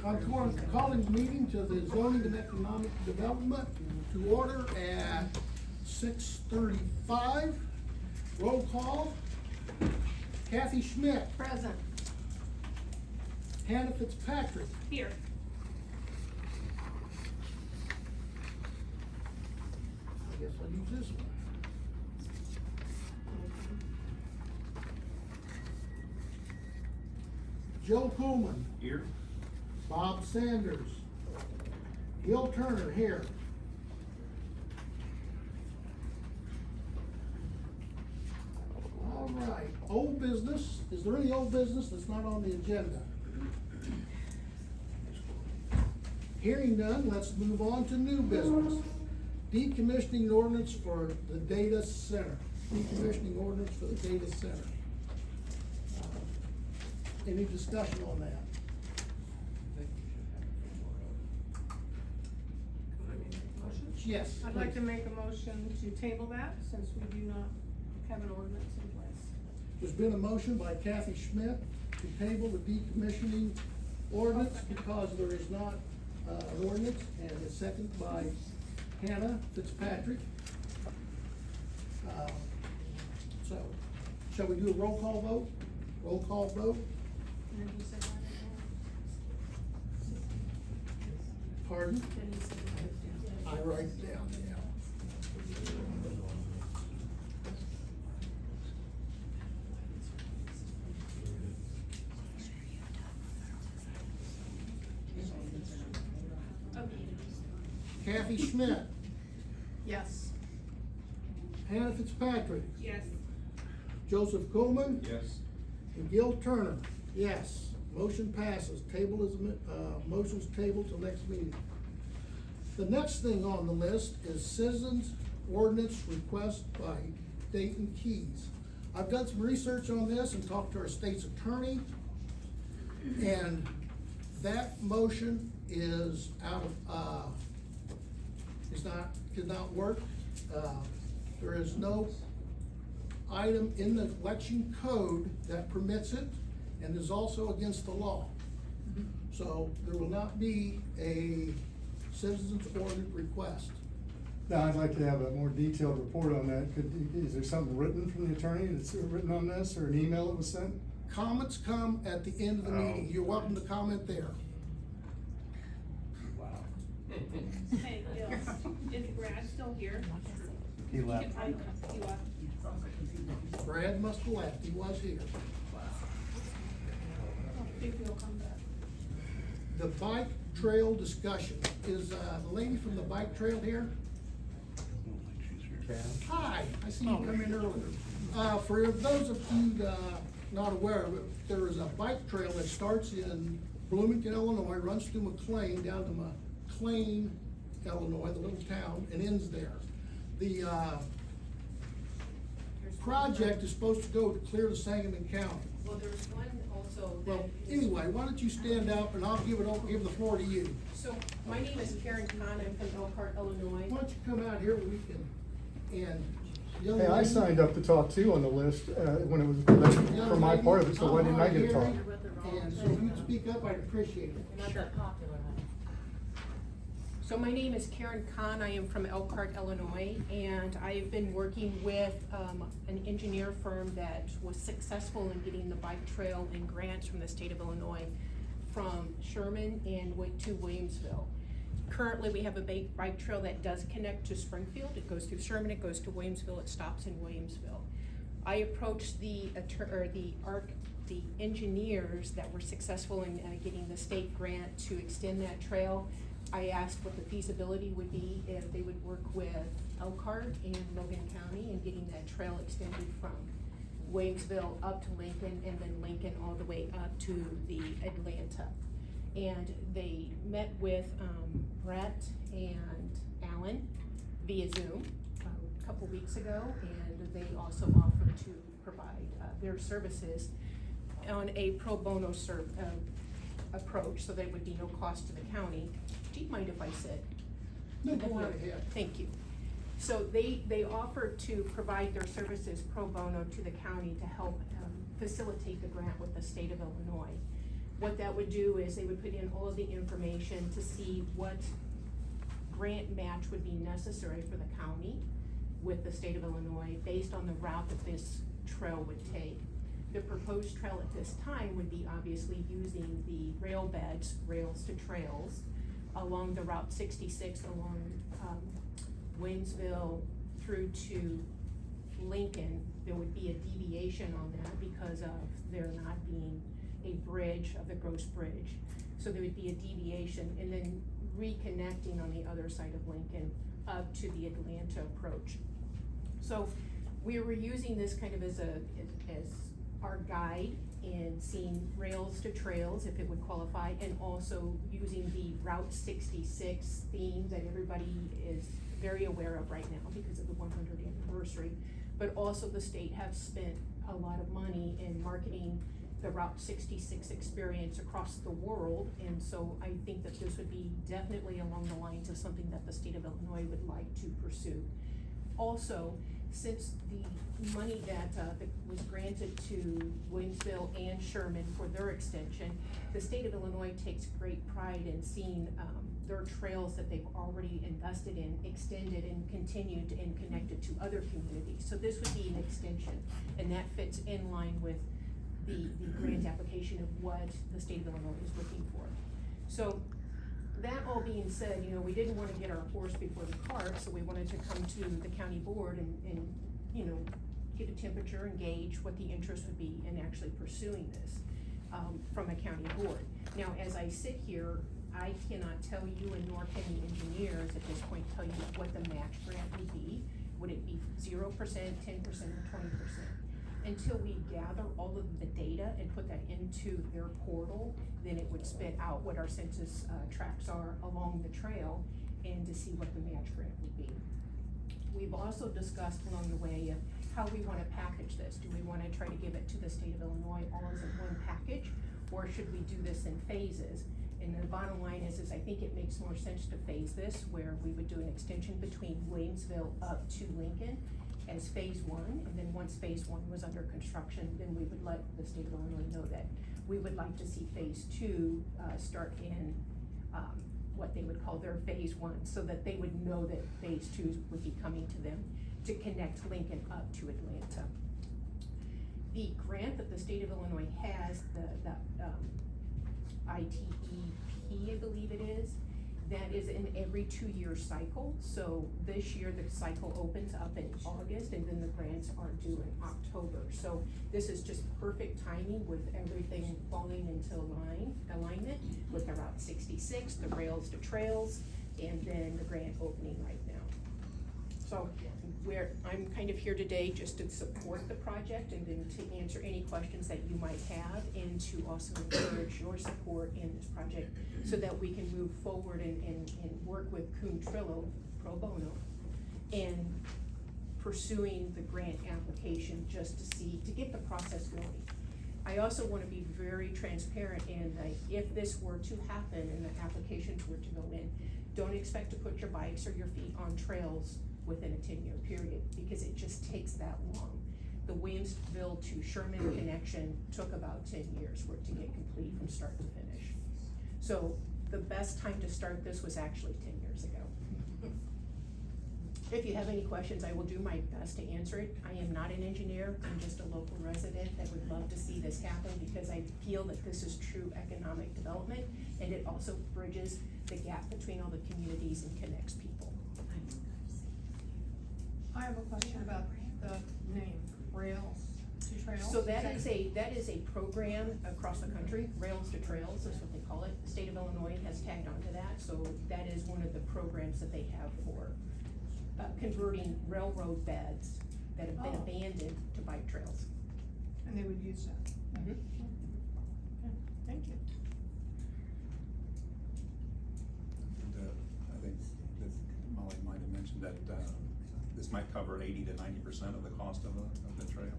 I'm calling the meeting to the zoning and economic development to order at 6:35. Roll call. Kathy Schmidt. Present. Hannah Fitzpatrick. Here. I guess I'll use this one. Joe Coleman. Here. Bob Sanders. Gil Turner here. All right, old business. Is there any old business that's not on the agenda? Hearing none, let's move on to new business. Decommissioning ordinance for the data center. Decommissioning ordinance for the data center. Any discussion on that? Yes. I'd like please. to make a motion to table that, since we do not have an ordinance in place. There's been a motion by Kathy Schmidt to table the decommissioning ordinance because there is not an ordinance, and a second by Hannah Fitzpatrick. So, shall we do a roll call vote? Roll call vote? And then you said that Pardon? again? Then you said that I again. write it down, yeah. Kathy Schmidt, Yes. Hannah Fitzpatrick, Yes. Joseph Coleman, Yes. and Gil Turner. Yes, motion passes. Table is, motion's tabled till next meeting. The next thing on the list is citizens ordinance request by Dayton Keys. I've done some research on this and talked to our state's attorney, and that motion is out of, did not work. There is no item in the election code that permits it, and is also against the law. So there will not be a citizens ordinance request. Now, I'd like to have a more detailed report on that. Is there something written from the attorney that's written on this, or an email that was sent? Comments come at the end of the meeting. You're welcome to comment there. Wow. Hey, Gil, is Brad still here? He left. He left. Brad must have left. He was here. I think he'll come back. The bike trail discussion. Is, the lady from the bike trail here? Hi, I see you come in earlier. For those of you, not aware of it, there is a bike trail that starts in Bloomington, Illinois, runs through McLean, down to McLean, Illinois, the little town, and ends there. The, project is supposed to go to clear the Sangamon County. Well, there's one also that Well, is. anyway, why don't you stand up and I'll give the floor to you. So, my name is Karen Kahn, I'm from Elkhart, Illinois. Why don't you come out here where we can, and. young Hey, I lady- signed up to talk too on the list, when it was for my part of it, so why didn't I get to talk? And so if you'd speak up, I'd appreciate it. You're not that popular, huh? So my name is Karen Kahn, I am from Elkhart, Illinois, and I have been working with, an engineer firm that was successful in getting the bike trail and grants from the state of Illinois from Sherman and to Williamsville. Currently, we have a bike trail that does connect to Springfield. It goes through Sherman, it goes to Williamsville, it stops in Williamsville. I approached the engineers that were successful in getting the state grant to extend that trail. I asked what the feasibility would be if they would work with Elkhart and Logan County in getting that trail extended from Williamsville up to Lincoln, and then Lincoln all the way up to the Atlanta. And they met with Brett and Alan via Zoom a couple weeks ago, and they also offered to provide their services on a pro bono approach, so there would be no cost to the county. Do you mind if I sit? No, go right ahead. Thank you. So they offered to provide their services pro bono to the county to help facilitate the grant with the state of Illinois. What that would do is they would put in all of the information to see what grant match would be necessary for the county with the state of Illinois based on the route that this trail would take. The proposed trail at this time would be obviously using the rail beds, rails to trails, along the Route 66, along Waynesville through to Lincoln. There would be a deviation on that because of there not being a bridge of the Gross Bridge. So there would be a deviation and then reconnecting on the other side of Lincoln up to the Atlanta approach. So we were using this kind of as our guide in seeing rails to trails, if it would qualify, and also using the Route 66 theme that everybody is very aware of right now because of the 100th anniversary. But also the state has spent a lot of money in marketing the Route 66 experience across the world, and so I think that this would be definitely along the lines of something that the state of Illinois would like to pursue. Also, since the money that was granted to Williamsville and Sherman for their extension, the state of Illinois takes great pride in seeing their trails that they've already invested in extended and continued and connected to other communities. So this would be an extension, and that fits in line with the grant application of what the state of Illinois is looking for. So that all being said, you know, we didn't wanna get our horse before the cart, so we wanted to come to the county board and you know, get a temperature and gauge what the interest would be in actually pursuing this, from a county board. Now, as I sit here, I cannot tell you, and nor can the engineers at this point tell you what the match grant would be. Would it be 0%, 10%, or 20%? Until we gather all of the data and put that into their portal, then it would spit out what our census tracts are along the trail and to see what the match grant would be. We've also discussed along the way of how we wanna package this. Do we wanna try to give it to the state of Illinois all as a one package, or should we do this in phases? And the bottom line is I think it makes more sense to phase this, where we would do an extension between Waynesville up to Lincoln as phase one, and then once phase one was under construction, then we would let the state of Illinois know that we would like to see phase two, start in, what they would call their phase one, so that they would know that phase two would be coming to them to connect Lincoln up to Atlanta. The grant that the state of Illinois has, the ITEP, I believe it is, that is in every 2-year cycle. So this year, the cycle opens up in August, and then the grants are due in October. So this is just perfect timing with everything falling into alignment with the Route 66, the rails to trails, and then the grant opening right now. So I'm kind of here today just to support the project and then to answer any questions that you might have, and to also encourage your support in this project so that we can move forward and work with Kuhn Trillo pro bono and pursuing the grant application just to get the process going. I also wanna be very transparent in that if this were to happen and the applications were to go in, don't expect to put your bikes or your feet on trails within a 10-year period, because it just takes that long. The Williamsville to Sherman connection took about 10 years for it to get complete from start to finish. So the best time to start this was actually 10 years ago. If you have any questions, I will do my best to answer it. I am not an engineer, I'm just a local resident that would love to see this happen, because I feel that this is true economic development, and it also bridges the gap between all the communities and connects people. I have a question about the name, Rails to Trails. So that is a program across the country. Rails to Trails is what they call it. The state of Illinois has tagged onto that, so that is one of the programs that they have for converting railroad beds that have been abandoned to bike trails. And they would use that. Mhm. Okay, thank you. And, I think that Molly might have mentioned that, this might cover 80 to 90% of the cost of the trail.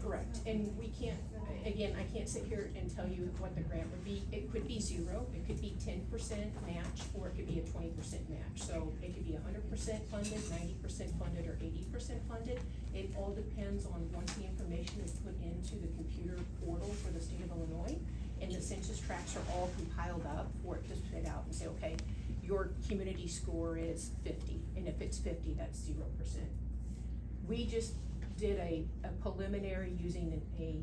Correct, and we can't, again, I can't sit here and tell you what the grant would be. It could be 0, it could be 10% match, or it could be a 20% match. So it could be 100% funded, 90% funded, or 80% funded. It all depends on once the information is put into the computer portal for the state of Illinois, and the census tracts are all compiled up for it to spit out and say, okay, your community score is 50, and if it's 50, that's 0%. We just did a preliminary using a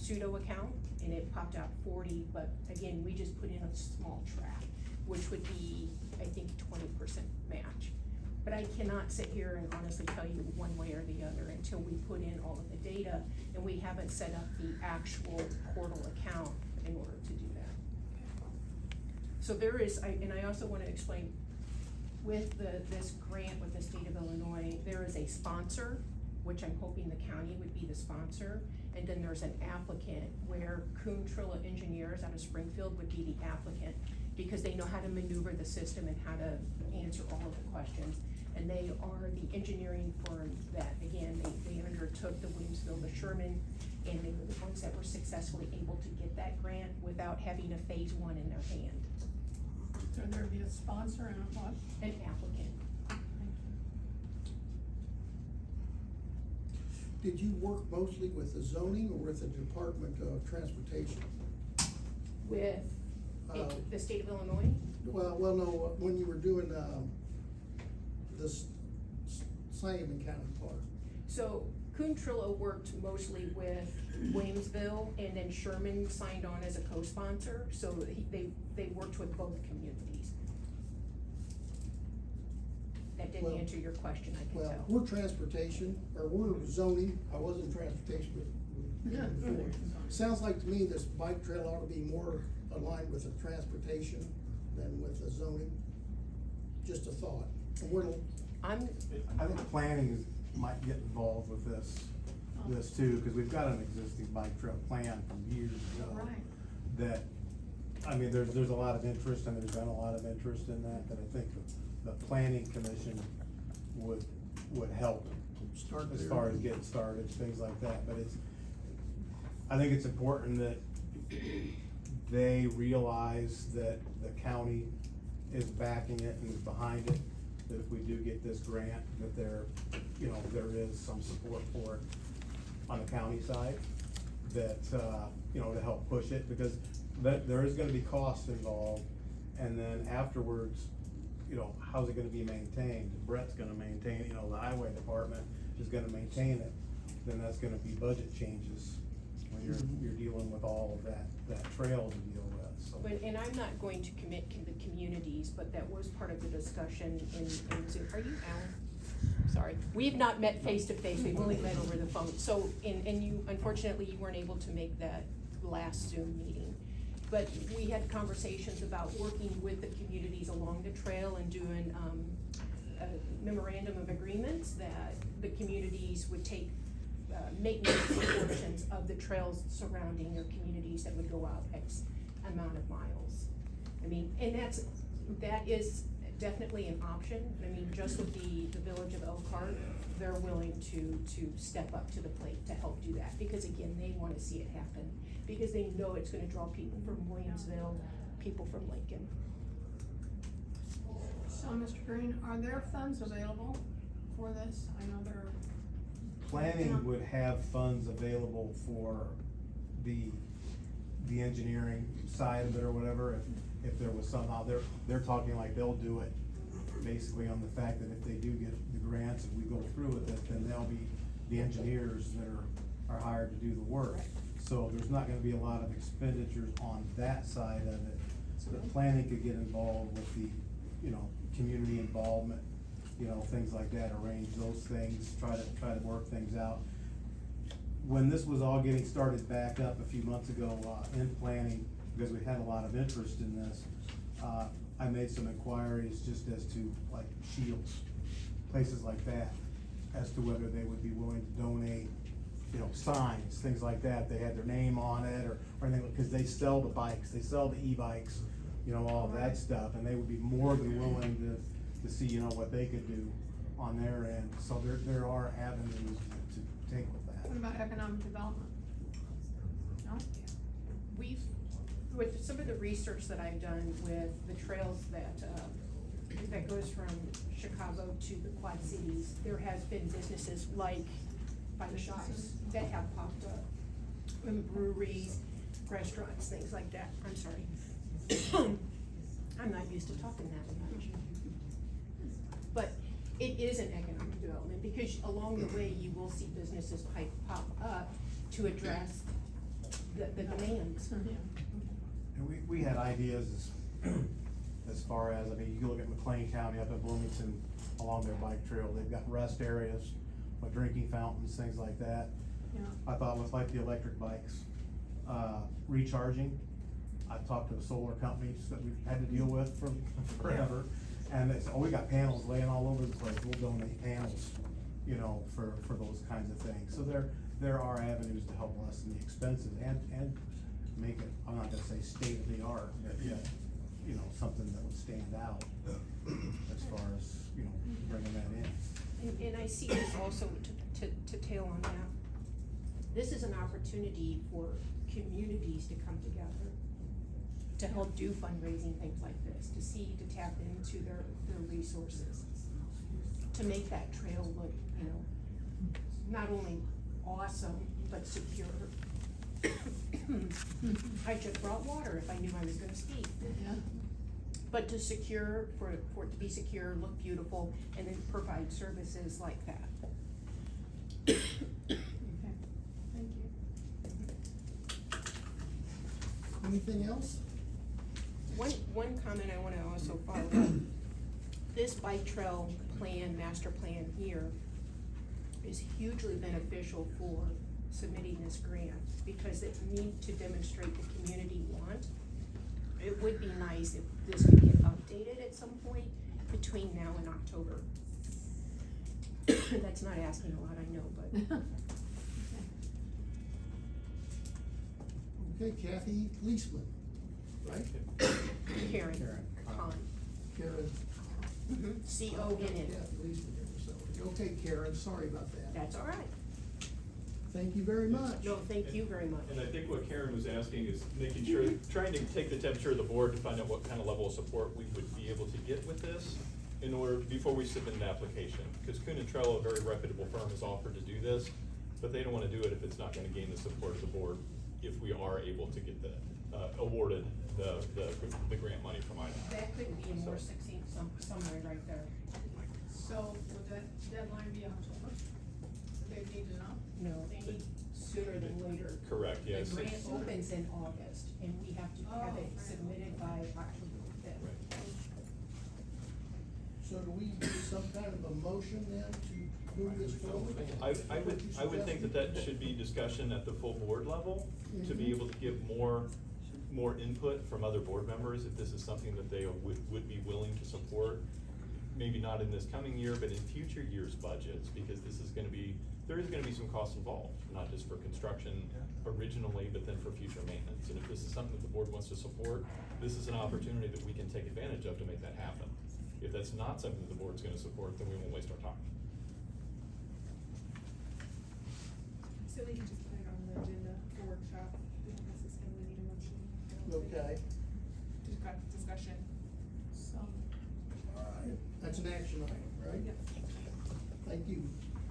pseudo account, and it popped out 40, but again, we just put in a small track, which would be, I think, 20% match. But I cannot sit here and honestly tell you one way or the other until we put in all of the data, and we haven't set up the actual portal account in order to do that. So there is, and I also wanna explain, with this grant with the state of Illinois, there is a sponsor, which I'm hoping the county would be the sponsor, and then there's an applicant where Kuhn Trilla Engineers out of Springfield would be the applicant, because they know how to maneuver the system and how to answer all of the questions. And they are the engineering firm that, again, they undertook the Williamsville, the Sherman, and they were the ones that were successfully able to get that grant without having a phase one in their hand, So there'd be a sponsor and a what? an applicant. Did you work mostly with the zoning or with the Department of Transportation? With Uh, the state of Illinois, Well, no, when you were doing, this Sangamon County part. so Kuhn Trilla worked mostly with Williamsville, and then Sherman signed on as a co-sponsor, so they worked with both communities. That didn't Well- answer your question, I can Well, tell. we're transportation, or we're zoning, I wasn't transportation, but before. Sounds like to me this bike trail ought to be more aligned with the transportation than with the zoning. Just a thought. And we're, I'm, I think planning might get involved with this too, because we've got an existing bike trail plan from years ago. Right. That, I mean, there's a lot of interest, and there's been a lot of interest in that I think the planning commission would help start as there. far as getting started, things like that, but I think it's important that they realize that the county is backing it and is behind it, that if we do get this grant, that there is some support for it on the county side, that, to help push it, because there is gonna be costs involved, and then afterwards, how's it gonna be maintained? Brett's gonna maintain, the highway department is gonna maintain it, then that's gonna be budget changes when you're dealing with all of that trail to deal with, so. and I'm not going to commit to the communities, but that was part of the discussion in Zoom. Are you Alan? Sorry, we've not met face to face, we've only met over the phone, so, and you, unfortunately, you weren't able to make that last Zoom meeting. But we had conversations about working with the communities along the trail and doing, a memorandum of agreements that the communities would take, maintenance portions of the trails surrounding their communities that would go out X amount of miles. I mean, and that is definitely an option. I mean, just with the village of Elkhart, they're willing to step up to the plate to help do that, because again, they wanna see it happen, because they know it's gonna draw people from Williamsville, people from Lincoln. So, Mr. Green, are there funds available for this? I know there are. Planning would have funds available for the engineering side of it or whatever, if there was somehow, they're talking like they'll do it basically on the fact that if they do get the grants and we go through with it, then they'll be the engineers that are hired to do the work. So there's not gonna be a lot of expenditures on that side of it. The planning could get involved with the, community involvement, things like that, arrange those things, try to work things out. When this was all getting started back up a few months ago, in planning, because we had a lot of interest in this, I made some inquiries just as to like Shields, places like that, as to whether they would be willing to donate, signs, things like that, they had their name on it or anything, because they sell the bikes, they sell the e-bikes, all of that stuff, and they would be more than willing to see, what they could do on their end, so there are avenues to take with that. What about economic development? No? With some of the research that I've done with the trails that goes from Chicago to the Quad Cities, there has been businesses like bike shops that have popped up, and breweries, restaurants, things like that, I'm sorry. I'm not used to talking that much. But it is an economic development, because along the way, you will see businesses pop up to address the demands. And we had ideas as far as, I mean, you can look at McLean County up in Bloomington along their bike trail, they've got rest areas, with drinking fountains, things like that. Yeah. I thought with like the electric bikes, recharging, I've talked to the solar companies that we've had to deal with for forever. And they say, oh, we got panels laying all over the place, we'll donate panels, you know, for those kinds of things. So there are avenues to help lessen the expenses and make it, I'm not gonna say state of the art, but yet, you know, something that would stand out as far as, you know, bringing that in. And I see this also to tail on that. This is an opportunity for communities to come together, to help do fundraising, things like this, to tap into their resources, to make that trail look, you know, not only awesome, but secure. I just brought water if I knew I was gonna speak. Yeah. But to secure, for it to be secure, look beautiful, and then provide services like that. Okay, thank you. Anything else? One comment I wanna also follow up. This bike trail plan, master plan here is hugely beneficial for submitting this grant, because it needs to demonstrate the community want. It would be nice if this could get updated at some point between now and October. That's not asking a lot, I know, but. Okay, Kathy Leisman, right? Karen Con. Karen. C-O-N-N. Kathy Leisman here, so, okay, Karen, sorry about that. That's all right. Thank you very much. No, thank you very much. And I think what Karen was asking is making sure, trying to take the temperature of the board to find out what kind of level of support we would be able to get with this in order, before we submit an application. Because Kuhn and Trello, a very reputable firm, has offered to do this, but they don't wanna do it if it's not gonna gain the support of the board, if we are able to get the, awarded the grant money from IDA. That could be more succinct summary right there. So would that deadline be October? They need to know? No, they need sooner than later. Correct, yes. The grant opens in August, and we have to have it Oh. submitted by October fifth. So do we do some kind of a motion then to move this forward? I would think that should be discussion at the full board level, to be able to give more input from other board members, if this is something that they would be willing to support. Maybe not in this coming year, but in future years' budgets, because there is gonna be some costs involved, not just for construction originally, but then for future maintenance. And if this is something that the board wants to support, this is an opportunity that we can take advantage of to make that happen. If that's not something that the board's gonna support, then we won't waste our time. So we can just put it on the agenda for workshop, we don't necessarily need a motion. I don't think. Okay, Just got discussion. So, all right, that's an action item, right? Yep. Thank you.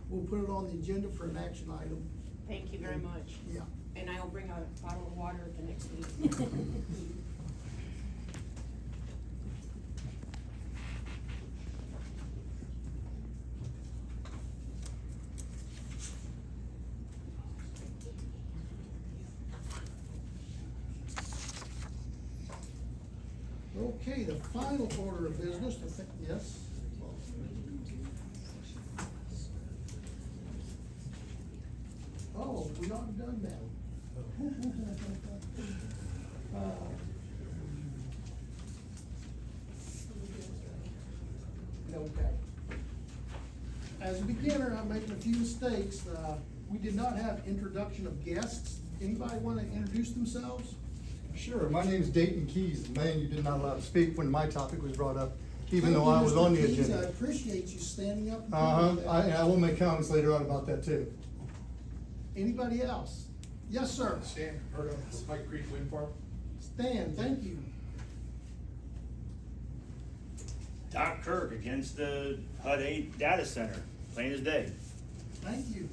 We'll put it on the agenda for an action item. Thank you very much. Yeah. And I'll bring a bottle of water at the next meeting. Okay, the final order of business, yes? Oh, we ought to have done that. Okay. As a beginner, I'm making a few mistakes. We did not have introduction of guests. Anybody want to introduce themselves? Sure, my name's Dayton Keys, the man you did not allow to speak when my topic was brought up, even Thank though you, I was Mr. on the Keys. I agenda. appreciate you standing up. and Uh-huh, doing that. I will make comments later on about that too. Anybody else? Yes, sir. Stan, heard of Spike Creek Wind Farm? Stan, thank you. Doc Kirk against the HUD 8 data center, plain as day. Thank you.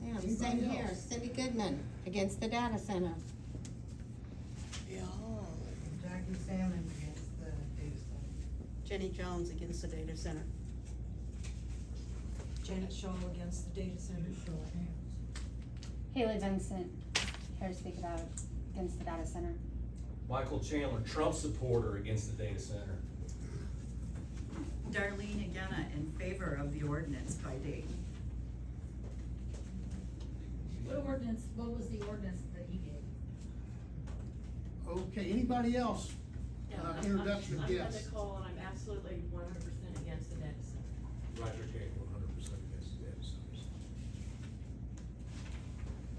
Yeah, Anybody same here, else? Cindy Goodman, against the data center. Salmon against the data center. Jenny Jones against the data center. Janet Shaw against the data center. Haley Vincent, Harris Speak About against the data center. Michael Chandler, Trump supporter against the data center. Darlene Agena in favor of the ordinance by Dayton. What was the ordinance that he gave? Okay, anybody else? Introduction of guests. I'm Nicole, and I'm absolutely 100% against the data center. Roger King, 100% against the data centers.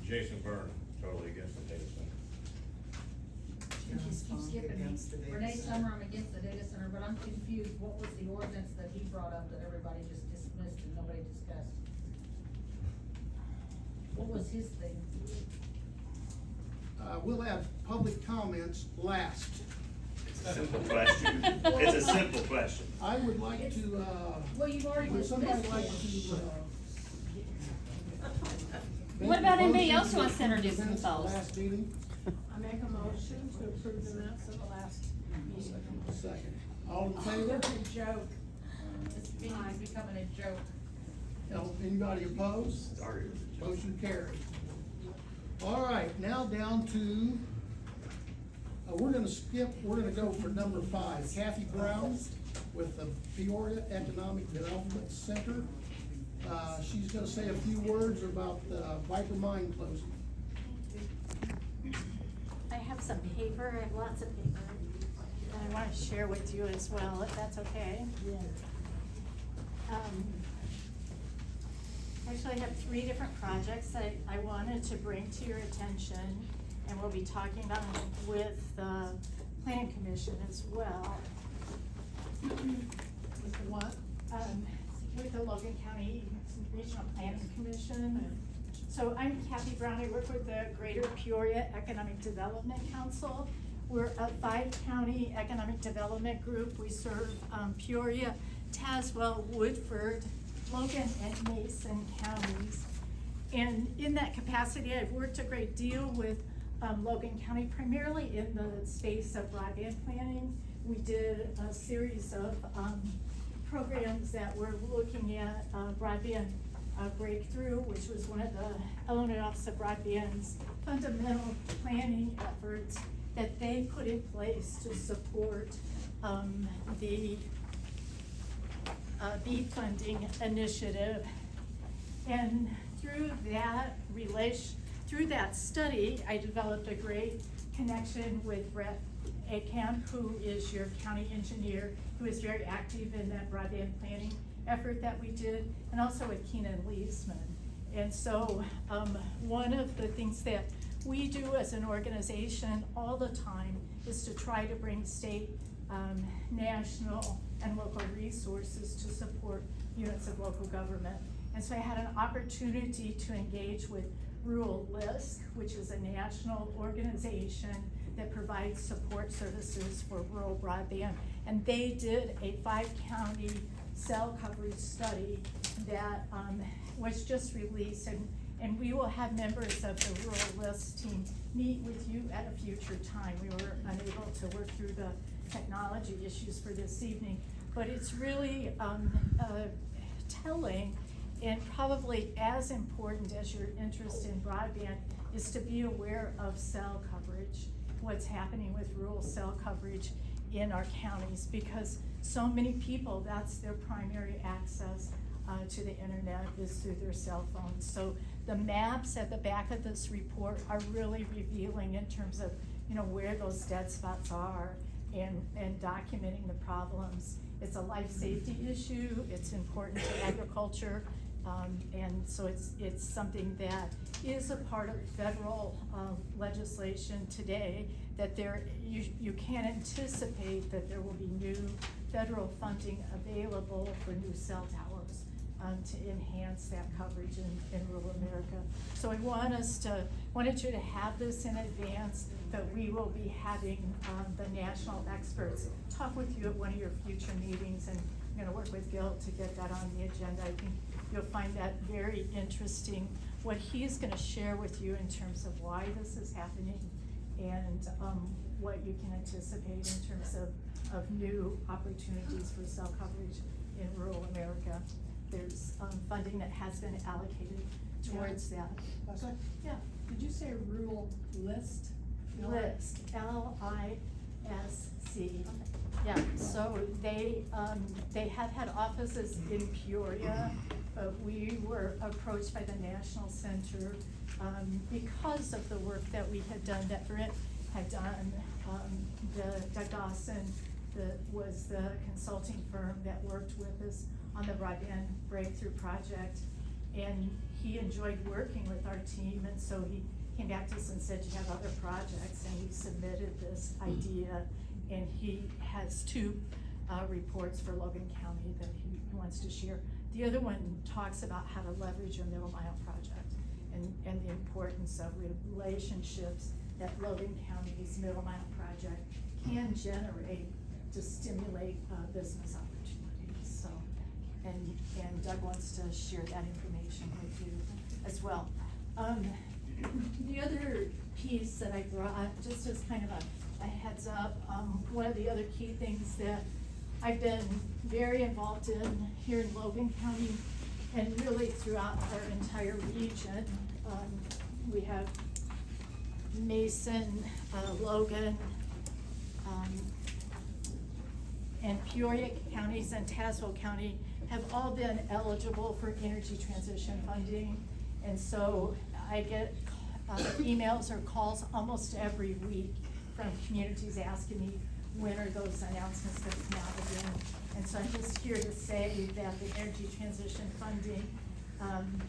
Jason Byrne, totally against the data center. You just keep skipping me. Against the data Renee center. Summer, I'm against the data center, but I'm confused. What was the ordinance that he brought up that everybody just dismissed and nobody discussed? What was his thing? We'll have public comments last. It's a simple question. It's a simple question. I would like to, Well, you've already would somebody dismissed like it. to, What about anybody else who motion wants to introduce minutes of the themselves? Last meeting, I make a motion to approve the minutes of the last meeting. second. All in favor? It's a joke. This meeting is becoming a joke. Anybody opposed? Motion carried. All right, now down to, we're gonna go for number 5, Kathy Brown with the Peoria Economic Development Center. She's gonna say a few words about the Viper Mine closing. I have some paper, I have lots of paper, that I wanna share with you as well, if that's okay. Actually, I have 3 different projects that I wanted to bring to your attention, and we'll be talking about them with the planning commission as well. With the what? With the Logan County Regional Planning Commission. So I'm Kathy Brown, I work with the Greater Peoria Economic Development Council. We're a 5-county economic development group. We serve Peoria, Tazewell, Woodford, Logan, and Mason counties. And in that capacity, I've worked a great deal with Logan County, primarily in the space of broadband planning. We did a series of programs that were looking at broadband breakthrough, which was one of the Illinois Office of Broadband's fundamental planning efforts that they put in place to support the BEAD funding initiative. And through that study, I developed a great connection with Brett Akamp, who is your county engineer, who is very active in that broadband planning effort that we did, and also with Keenan Leesman. And so one of the things that we do as an organization all the time is to try to bring state, national, and local resources to support units of local government. And so I had an opportunity to engage with Rural LISC, which is a national organization that provides support services for rural broadband. And they did a 5-county cell coverage study that was just released, and we will have members of the Rural LISC team meet with you at a future time. We were unable to work through the technology issues for this evening, but it's really telling, and probably as important as your interest in broadband is to be aware of cell coverage, what's happening with rural cell coverage in our counties, because so many people, that's their primary access to the internet is through their cell phones. So the maps at the back of this report are really revealing in terms of, where those dead spots are and documenting the problems. It's a life safety issue, it's important to agriculture, and so it's something that is a part of federal legislation today, that you can't anticipate that there will be new federal funding available for new cell towers to enhance that coverage in rural America. So I wanted you to have this in advance, but we will be having the national experts talk with you at one of your future meetings, and I'm gonna work with Gil to get that on the agenda. I think you'll find that very interesting, what he's gonna share with you in terms of why this is happening and what you can anticipate in terms of new opportunities for cell coverage in rural America. There's, funding that has been allocated towards that. Yeah. Did you say rural list? List, LISC. Yeah, so they have had offices in Peoria, but we were approached by the National Center, because of the work that we had done, that Britt had done. Doug Dawson, was the consulting firm that worked with us on the Broadband Breakthrough Project. And he enjoyed working with our team, and so he came back to us and said, you have other projects, and we submitted this idea, and he has two reports for Logan County that he wants to share. The other one talks about how to leverage your middle mile project and the importance of relationships that Logan County's middle mile project can generate to stimulate business opportunities. So, and Doug wants to share that information with you as well. The other piece that I brought, just as kind of a heads up, one of the other key things that I've been very involved in here in Logan County and really throughout our entire region. We have Mason, Logan, and Peoria counties and Tazewell County have all been eligible for energy transition funding. And so I get emails or calls almost every week from communities asking me, when are those announcements gonna come out again? And so I'm just here to say that the energy transition funding,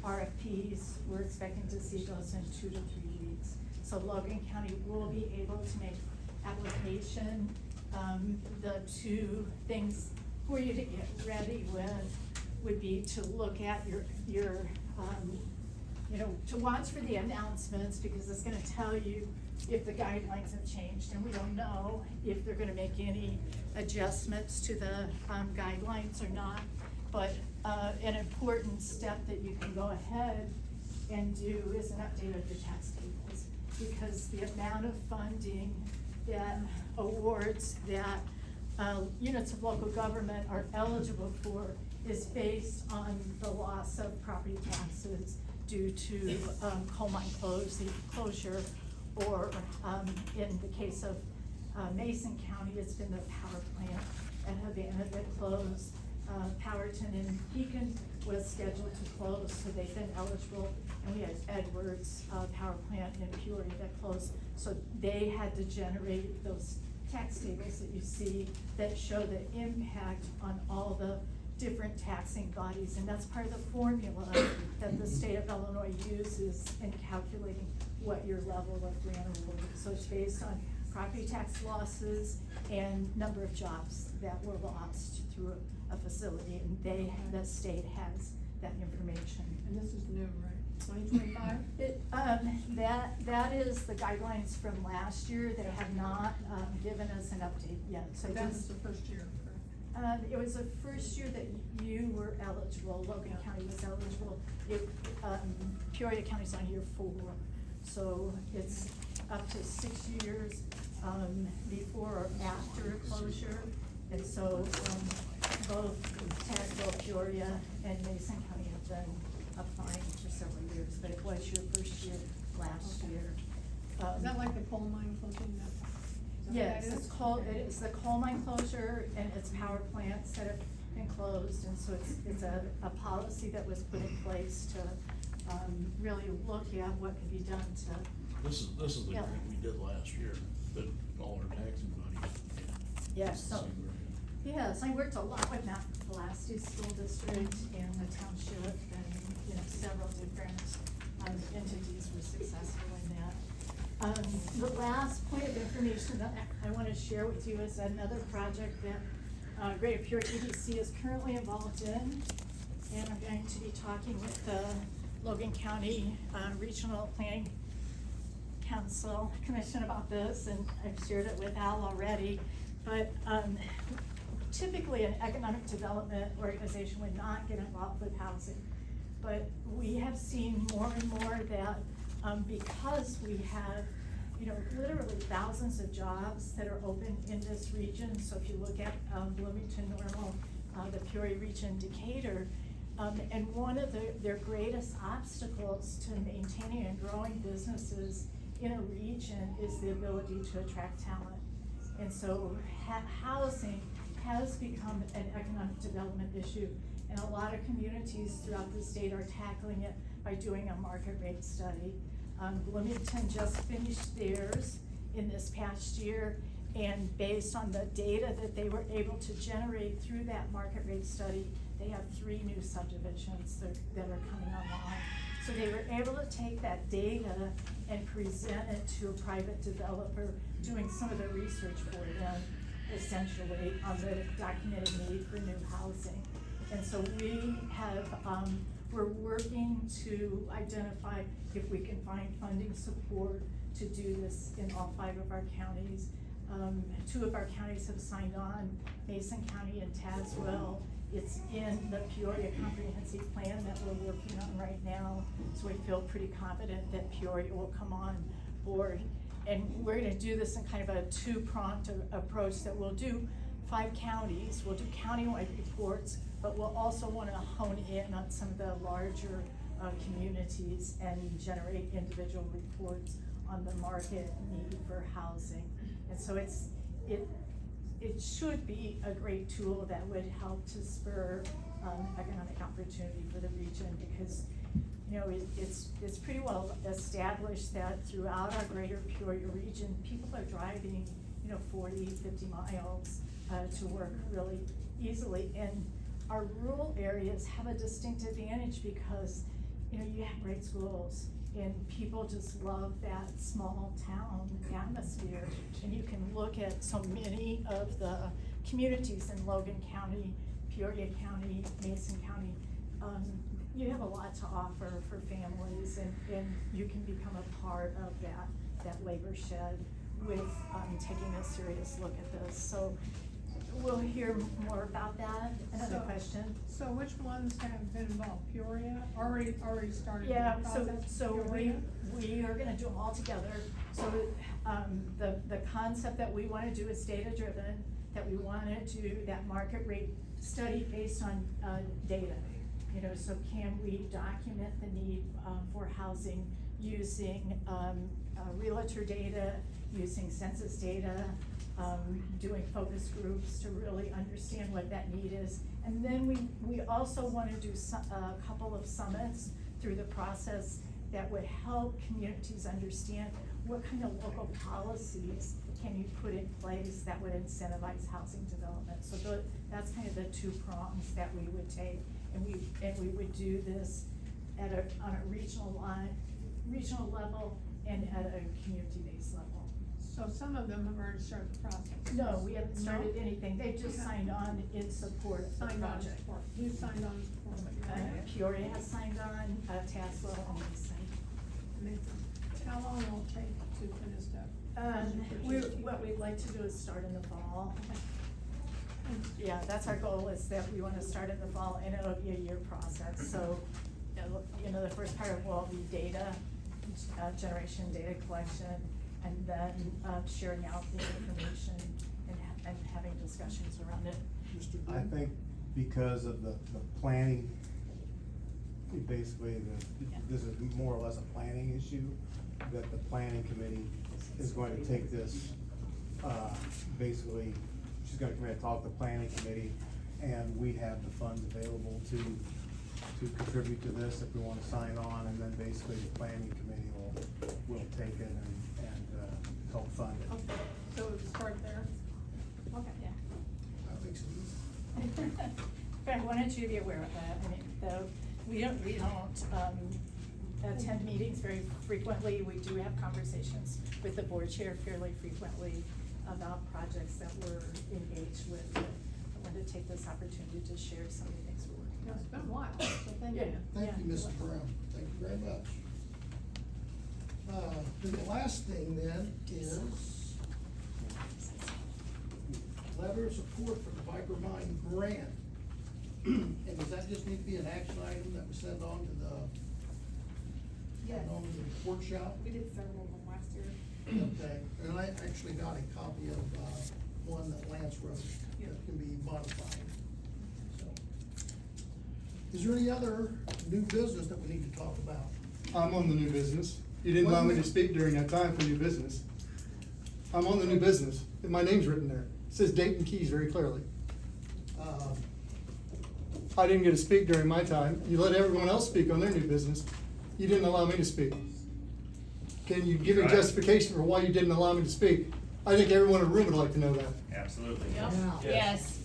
RFPs, we're expecting to see those in 2 to 3 weeks. So Logan County will be able to make application. The two things for you to get ready with would be to look at your to watch for the announcements, because it's gonna tell you if the guidelines have changed, and we don't know if they're gonna make any adjustments to the guidelines or not. But an important step that you can go ahead and do is an update of your tax tables, because the amount of funding that awards that units of local government are eligible for is based on the loss of property taxes due to coal mine closure, or in the case of Mason County, it's been the power plant at Havana that closed. Powerton and Pekin was scheduled to close, so they've been eligible. And we had Edwards power plant in Peoria that closed, so they had to generate those tax tables that you see that show the impact on all the different taxing bodies, and that's part of the formula that the state of Illinois uses in calculating what your level of grant award is. So it's based on property tax losses and number of jobs that were lost through a facility, and the state has that information. And this is new, right? 2025? That is the guidelines from last year. They have not given us an update yet, so That was just. the first year, correct? It was the first year that you were eligible, Logan County was eligible. Peoria County's on year 4, so it's up to 6 years, before or after closure. And so, both Tazewell, Peoria, and Mason County have been applying for several years, but it was your first year last year. Is that like the coal mine closing? Yes, it's the coal mine closure and it's power plants that have been closed, and so it's a policy that was put in place to, really look at what can be done to. This is the Yeah. grant we did last year, that all our taxing buddies. Yes, so, yes, I worked a lot with Mount Pulaski School District and the township, and, several different, entities were successful in that. The last point of information that I wanna share with you is another project that, Greater Peoria EDC is currently involved in. And I'm going to be talking with the Logan County, Regional Planning Council Commission about this, and I've shared it with Al already. But, typically an economic development organization would not get involved with housing. But we have seen more and more that, because we have you know, literally thousands of jobs that are open in this region. So if you look at Bloomington, Normal, the Peoria region, Decatur, and one of their greatest obstacles to maintaining and growing businesses in a region is the ability to attract talent. And so housing has become an economic development issue, and a lot of communities throughout the state are tackling it by doing a market rate study. Bloomington just finished theirs in this past year, and based on the data that they were able to generate through that market rate study, they have 3 new subdivisions that are coming online. So they were able to take that data and present it to a private developer doing some of the research for them, essentially, on the documented need for new housing. And so we have, we're working to identify if we can find funding support to do this in all 5 of our counties. 2 of our counties have signed on, Mason County and Tazewell. It's in the Peoria Comprehensive Plan that we're working on right now, so we feel pretty confident that Peoria will come on board. And we're gonna do this in kind of a 2-pronged approach, that we'll do 5 counties, we'll do countywide reports, but we'll also wanna hone in on some of the larger communities and generate individual reports on the market need for housing. And so it should be a great tool that would help to spur economic opportunity for the region, because, you know, it's pretty well established that throughout our greater Peoria region, people are driving, you know, 40, 50 miles to work really easily. And our rural areas have a distinct advantage because, you know, you have great schools, and people just love that small town atmosphere. And you can look at so many of the communities in Logan County, Peoria County, Mason County. You have a lot to offer for families, and you can become a part of that labor shed with taking a serious look at this. So we'll hear more about that. Another question? So which ones have been involved? Peoria, already started the Yeah, process? so Peoria? we are gonna do them all together. So, the concept that we wanna do is data-driven, that we wanna do that market rate study based on, data. You know, so can we document the need, for housing using, realtor data, using census data, doing focus groups to really understand what that need is. And then we also wanna do a couple of summits through the process that would help communities understand what kind of local policies can you put in place that would incentivize housing development. So that's kind of the 2 prongs that we would take, and we would do this on a regional level and at a community-based level. So some of them have already started the process? No, we haven't started No? anything, they've just signed on in support of the Signed on project. support. Who signed on support? Peoria has signed on, Tazewell and Mason. How long will it take to finish up? What we'd like to do is start in the fall. Yeah, that's our goal, is that we wanna start in the fall, and it'll be a year process. So, you know, the first part will be data generation, data collection, and then sharing out the information and having discussions around it. I think because of the planning, basically, this is more or less a planning issue, that the planning committee is going to take this, basically, she's gonna come in and talk to the planning committee, and we have the funds available to contribute to this if we wanna sign on, and then basically the planning committee will take it and help fund it. Okay, so we'll start there? Okay. Yeah. That makes it easy. But I wanted you to be aware of that. I mean, we don't attend meetings very frequently. We do have conversations with the board chair fairly frequently about projects that we're engaged with. But I wanted to take this opportunity to share some of the things we're working No, on. it's been a while, so thank you. Thank you, Mrs. Brown, thank you very much. The last thing then is letter of support for the Viper Mine grant. And does that just need to be an action item that we send on to the, Yes. on to the workshop? We did several of them last year. Okay, and I actually got a copy of, one that Lance wrote that can be modified, so. Is there any other new business that we need to talk about? I'm on the new business. You didn't allow me to speak during that time for new business. I'm on the new business, and my name's written there. It says Dayton Keys very clearly. I didn't get to speak during my time. You let everyone else speak on their new business. You didn't allow me to speak. Can you give me justification for why you didn't allow me to speak? I think everyone in the room would like to know that. Absolutely. Now, Yes.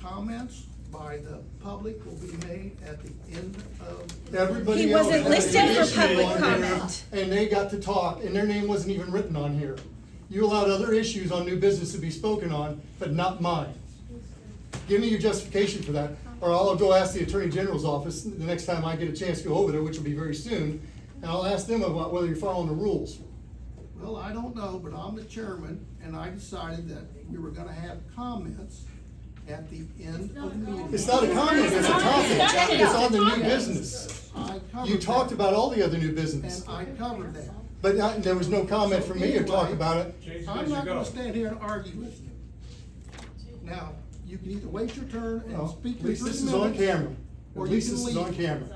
comments by the public will be made at the end of. Everybody He else wasn't had an listed for issue public on here, comment. And they got to talk, and their name wasn't even written on here. You allowed other issues on new business to be spoken on, but not mine. Give me your justification for that, or I'll go ask the Attorney General's office the next time I get a chance to go over there, which will be very soon, and I'll ask them about whether you're following the rules. Well, I don't know, but I'm the chairman, and I decided that we were gonna have comments at the end of the meeting. It's not a comment, it's a topic. It's on the new business. I covered You talked that, about all the other new business, and I covered that. but there was no comment from me to talk about it. I'm not gonna stand here and argue with you. Now, you can either wait your turn and Well, speak at your 3 least minutes. this is on camera. or At you least can this is on leave. camera.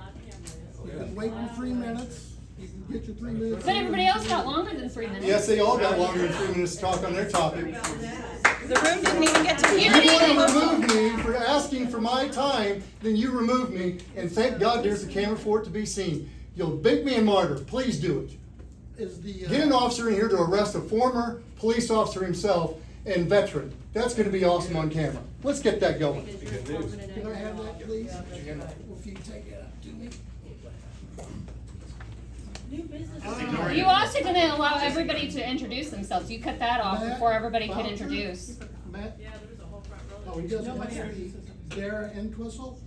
You can wait your 3 minutes, you can get your 3 minutes. But everybody else got longer than 3 minutes. Yes, they all got longer than 3 minutes to talk on their topic. The room didn't even get to hear You want to it. remove me for asking for my time, then you remove me, and thank God there's a camera for it to be seen. You'll make me a martyr, please do it. Is the, Get an officer in here to arrest a former police officer himself and veteran. That's gonna be awesome on camera. Let's get that going. Can I have that, please? If you take it up to me. You also didn't allow everybody to introduce themselves. You cut that off Matt, before everybody could Bowser, introduce. Matt? Yeah, there was a whole front row. Oh, he doesn't Nobody have else. to be. Dara Entwistle,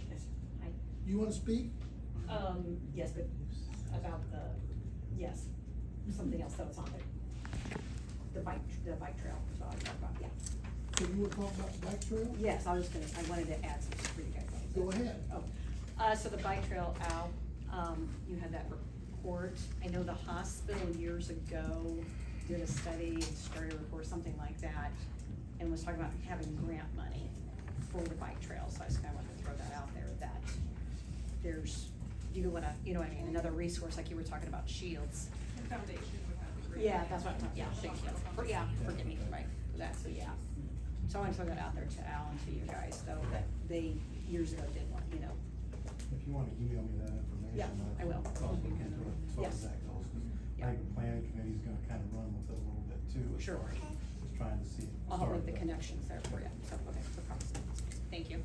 you wanna speak? Yes, but about yes, something else that was on the bike trail, so I was talking about, yeah. So you wanna talk about the bike trail? Yes, I wanted to add some for you guys. Go ahead. So the bike trail, Al, you had that report. I know the hospital years ago did a study and started a report, something like that, and was talking about having grant money for the bike trail. So I just kinda wanted to throw that out there, that there's, you know what I mean, another resource, like you were talking about shields. The foundation would have the grant. Yeah, that's what I'm talking, yeah, thank you. Yeah, forgive me, right, for that, so yeah. So I want to throw that out there to Al and to you guys, though, that they years ago did one, If you wanna email me that information. Yeah, I will. I'll look into it as far Yes. as that goes. 'Cause Yeah. I think the planning committee's gonna kinda run with it a little bit too. as Sure. far as Just trying to see. I'll help make the start connections there for you, so, okay, no problem. Thank you.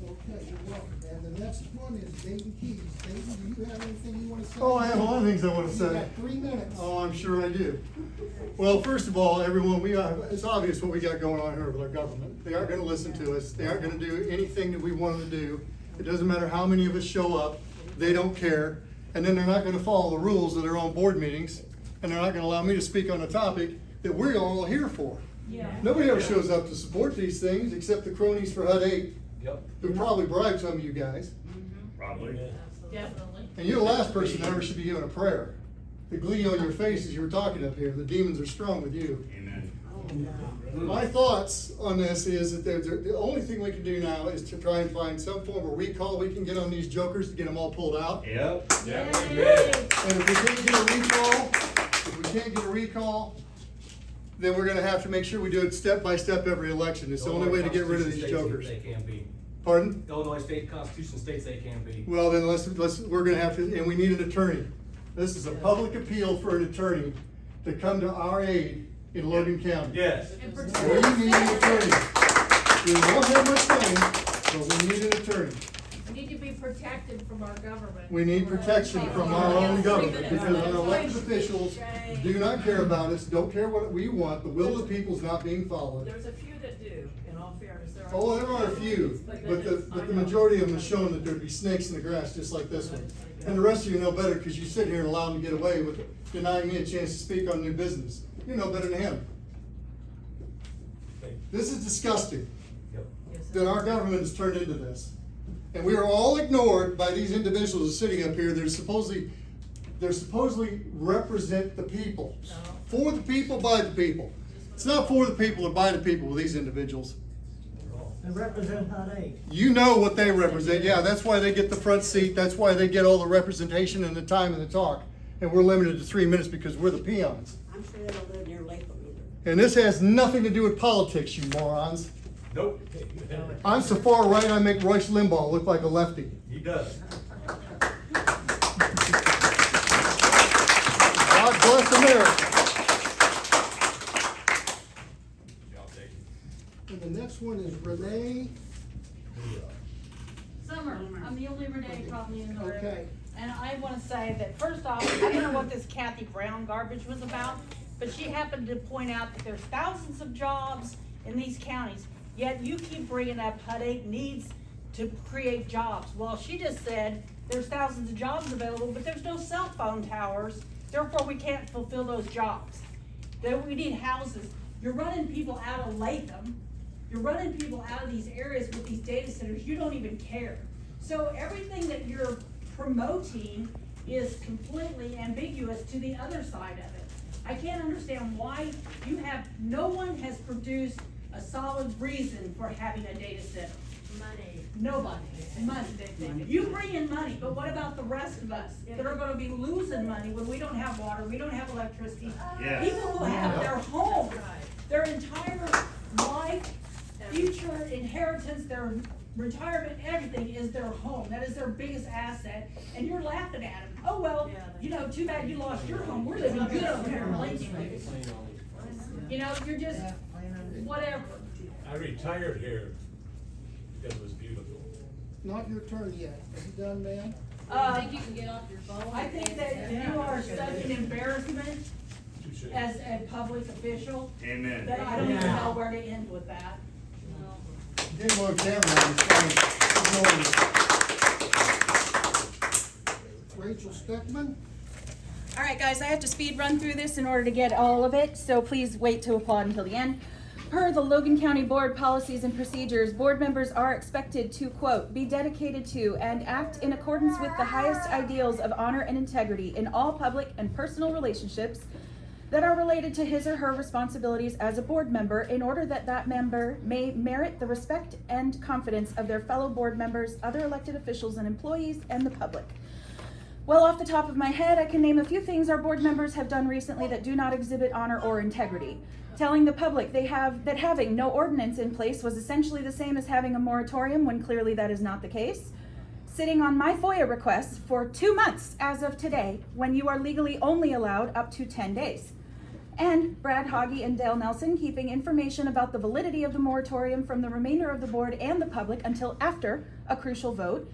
Okay, you're welcome. And the next one is Dayton Keys. Dayton, do you have anything you wanna say? Oh, I have a lot of things I wanna You say. got 3 minutes. Oh, I'm sure I do. Well, first of all, everyone, it's obvious what we got going on here with our government. They aren't gonna listen to us. They aren't gonna do anything that we want them to do. It doesn't matter how many of us show up, they don't care. And then they're not gonna follow the rules of their own board meetings, and they're not gonna allow me to speak on a topic that we're all here for. Yeah. Nobody ever shows up to support these things except the cronies for HUD 8, Yep. who probably bribed some of you guys. Probably. Definitely. And you're the last person that ever should be given a prayer. The glee on your face as you were talking up here, the demons are strong with you. Amen. My thoughts on this is that the only thing we can do now is to try and find some form of recall we can get on these jokers to get them all pulled out. Yep. And if we can't get a recall, then we're gonna have to make sure we do it step by step every election. It's the only way to get rid of these jokers. They can be. Pardon? Illinois state constitution states they can be. Well, then we're gonna have to, and we need an attorney. This is a public appeal for an attorney to come to our aid in Logan County. Yes. We need an attorney. We don't have much money, but we need an attorney. We need to be protected from our government. We need protection from our own government, because our elected officials do not care about us, don't care what we want, the will of the people is not being followed. There's a few that do, in all fairness. There are. Oh, there are a few, but the majority of them have shown that there'd be snakes in the grass just like this one. And the rest of you know better, because you sit here and allow them to get away with denying me a chance to speak on new business. You know better than him. This is disgusting, that our government has turned into this. And we are all ignored by these individuals sitting up here that are supposedly They're supposedly represent the people. For the people, by the people. It's not for the people or by the people with these individuals. They represent HUD 8. You know what they represent. Yeah, that's why they get the front seat. That's why they get all the representation and the time and the talk. And we're limited to 3 minutes because we're the peons. I'm sure they don't live near Lakeland either. And this has nothing to do with politics, you morons. Nope. I'm so far right, I make Royce Limbaugh look like a lefty. He does. God bless America. And the next one is Renee. Summer, I'm the only Renee probably in the room. Okay. And I wanna say that first off, I don't know what this Kathy Brown garbage was about, but she happened to point out that there's thousands of jobs in these counties, yet you keep bringing up HUD 8 needs to create jobs. Well, she just said there's thousands of jobs available, but there's no cell phone towers, therefore we can't fulfill those jobs. That we need houses. You're running people out of Latham. You're running people out of these areas with these data centers, you don't even care. So everything that you're promoting is completely ambiguous to the other side of it. I can't understand why no one has produced a solid reason for having a data center. Money. Nobody, money. You bring in money, but what about the rest of us that are gonna be losing money when we don't have water, we don't have electricity? Yes. People who have their home, their entire life, future inheritance, their retirement, everything is their home. That is their biggest asset, and you're laughing at them. Oh, well, you know, too bad you lost your home. We're living good over here in Lakeland. You know, you're just, whatever. I retired here because it was beautiful. Not your turn yet. Are you done, ma'am? I think you can get off your phone. I think that you are such an embarrassment as a public official. Amen. That I don't even know where to end with that. Get more camera on this thing. Rachel Steckman. All right, guys, I have to speed run through this in order to get all of it, so please wait to applaud until the end. Per the Logan County Board policies and procedures, board members are expected to, quote, be dedicated to and act in accordance with the highest ideals of honor and integrity in all public and personal relationships that are related to his or her responsibilities as a board member in order that that member may merit the respect and confidence of their fellow board members, other elected officials and employees, and the public. Well, off the top of my head, I can name a few things our board members have done recently that do not exhibit honor or integrity. Telling the public that having no ordinance in place was essentially the same as having a moratorium when clearly that is not the case. Sitting on my FOIA requests for 2 months as of today, when you are legally only allowed up to 10 days. And Brad Hoggy and Dale Nelson keeping information about the validity of the moratorium from the remainder of the board and the public until after a crucial vote.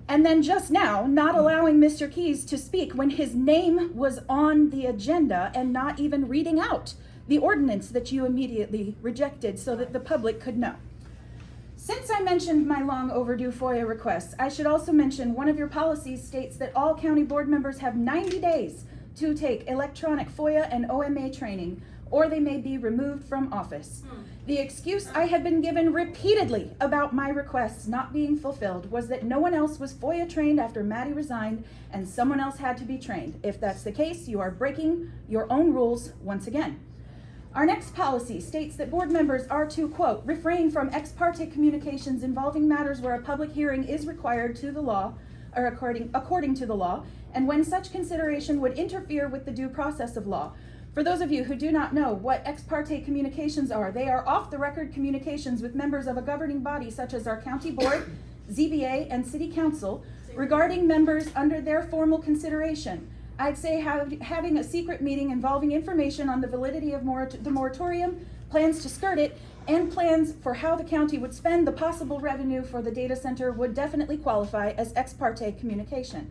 And then just now, not allowing Mr. Keys to speak when his name was on the agenda and not even reading out the ordinance that you immediately rejected so that the public could know. Since I mentioned my long overdue FOIA requests, I should also mention one of your policies states that all county board members have 90 days to take electronic FOIA and OMA training, or they may be removed from office. The excuse I had been given repeatedly about my requests not being fulfilled was that no one else was FOIA trained after Maddie resigned and someone else had to be trained. If that's the case, you are breaking your own rules once again. Our next policy states that board members are to, quote, refrain from ex parte communications involving matters where a public hearing is required to the law, or according to the law, and when such consideration would interfere with the due process of law. For those of you who do not know what ex parte communications are, they are off-the-record communications with members of a governing body such as our county board, ZBA, and city council regarding members under their formal consideration. I'd say having a secret meeting involving information on the validity of the moratorium, plans to skirt it, and plans for how the county would spend the possible revenue for the data center would definitely qualify as ex parte communication.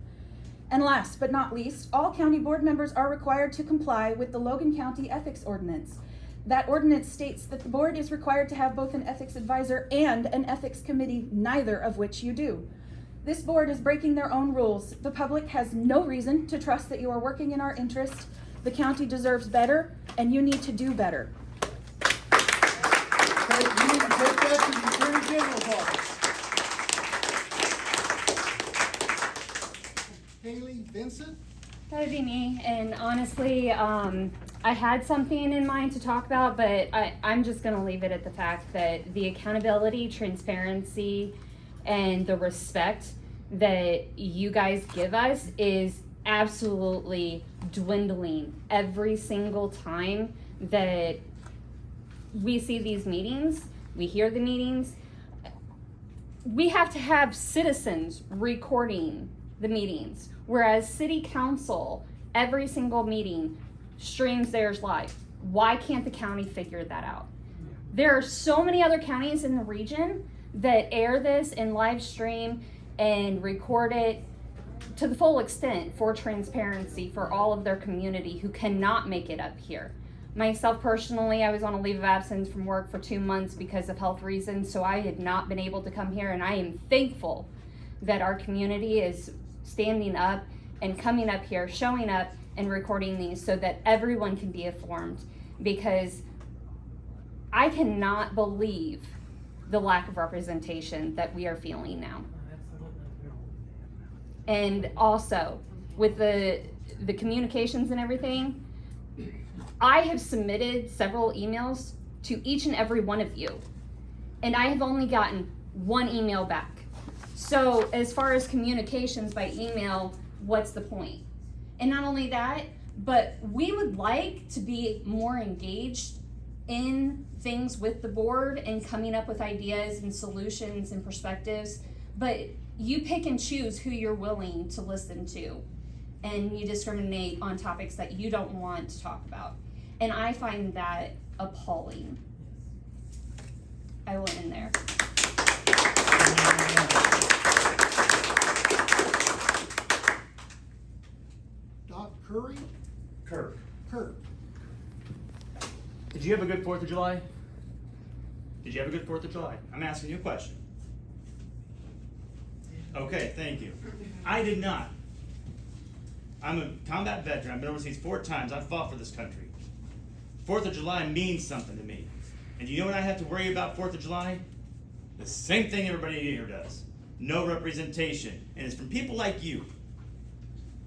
And last but not least, all county board members are required to comply with the Logan County Ethics Ordinance. That ordinance states that the board is required to have both an ethics advisor and an ethics committee, neither of which you do. This board is breaking their own rules. The public has no reason to trust that you are working in our interest. The county deserves better, and you need to do better. Okay, you need to take that to the Attorney General's office. Haley Vincent. That would be me, and honestly, I had something in mind to talk about, but I'm just gonna leave it at the fact that the accountability, transparency, and the respect that you guys give us is absolutely dwindling every single time that we see these meetings, we hear the meetings. We have to have citizens recording the meetings, whereas city council, every single meeting streams theirs live. Why can't the county figure that out? There are so many other counties in the region that air this and live stream and record it to the full extent for transparency for all of their community who cannot make it up here. Myself personally, I was on a leave of absence from work for 2 months because of health reasons, so I had not been able to come here, and I am thankful that our community is standing up and coming up here, showing up and recording these so that everyone can be informed, because I cannot believe the lack of representation that we are feeling now. And also with the communications and everything, I have submitted several emails to each and every one of you, and I have only gotten one email back. So as far as communications by email, what's the point? And not only that, but we would like to be more engaged in things with the board and coming up with ideas and solutions and perspectives, but you pick and choose who you're willing to listen to, and you discriminate on topics that you don't want to talk about. And I find that appalling. I will end there. Doc Curry? Kirk, Kirk. did you have a good 4th of July? Did you have a good 4th of July? I'm asking you a question. Okay, thank you. I did not. I'm a combat veteran. I've been overseas 4 times. I've fought for this country. 4th of July means something to me. And you know what I have to worry about 4th of July? The same thing everybody here does. No representation. And it's from people like you.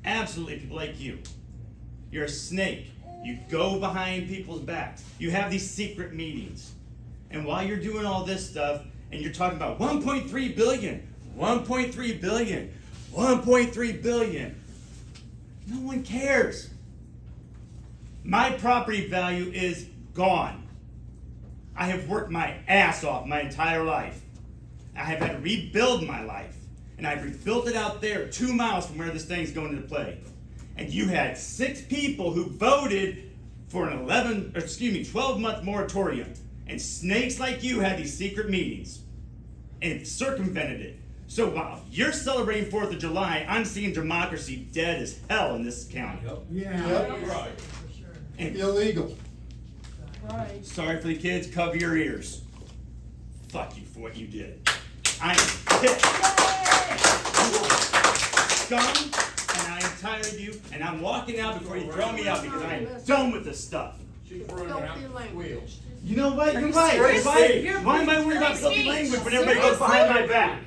Absolutely people like you. You're a snake. You go behind people's backs. You have these secret meetings. And while you're doing all this stuff, and you're talking about 1.3 billion, 1.3 billion, 1.3 billion, no one cares. My property value is gone. I have worked my ass off my entire life. I have had to rebuild my life. And I've rebuilt it out there 2 miles from where this thing's going into play. And you had 6 people who voted for an 12-month moratorium. And snakes like you had these secret meetings and circumvented it. So while you're celebrating 4th of July, I'm seeing democracy dead as hell in this county. Yeah. Yep, right. And Illegal. Right. sorry for the kids, cover your ears. Fuck you for what you did. I'm pissed. Scum, and I am tired of you, and I'm walking out before you throw me out because I am done with this stuff. She's running out the wheels. You know what? You're you right. serious? Why am I worried about filthy language when everybody goes behind my back?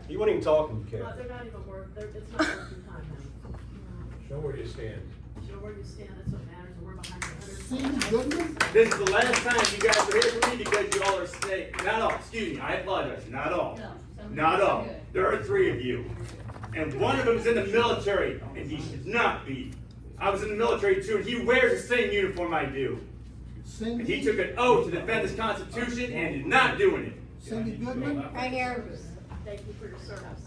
You weren't even talking, Karen. They're not even it's not working time now. Show where you stand. Show where you stand, that's what matters, and we're behind Cindy Goodman? This is the last time you guys are here for me because you all are snake. Not all. Excuse me. I apologize. Not all. Not all. There are 3 of you. And one of them is in the military, and he should not be. I was in the military too, and he wears the same uniform I do. And he took an oath to defend this Constitution, and he's not doing it. Cindy Goodman? Right here. Thank you for your service.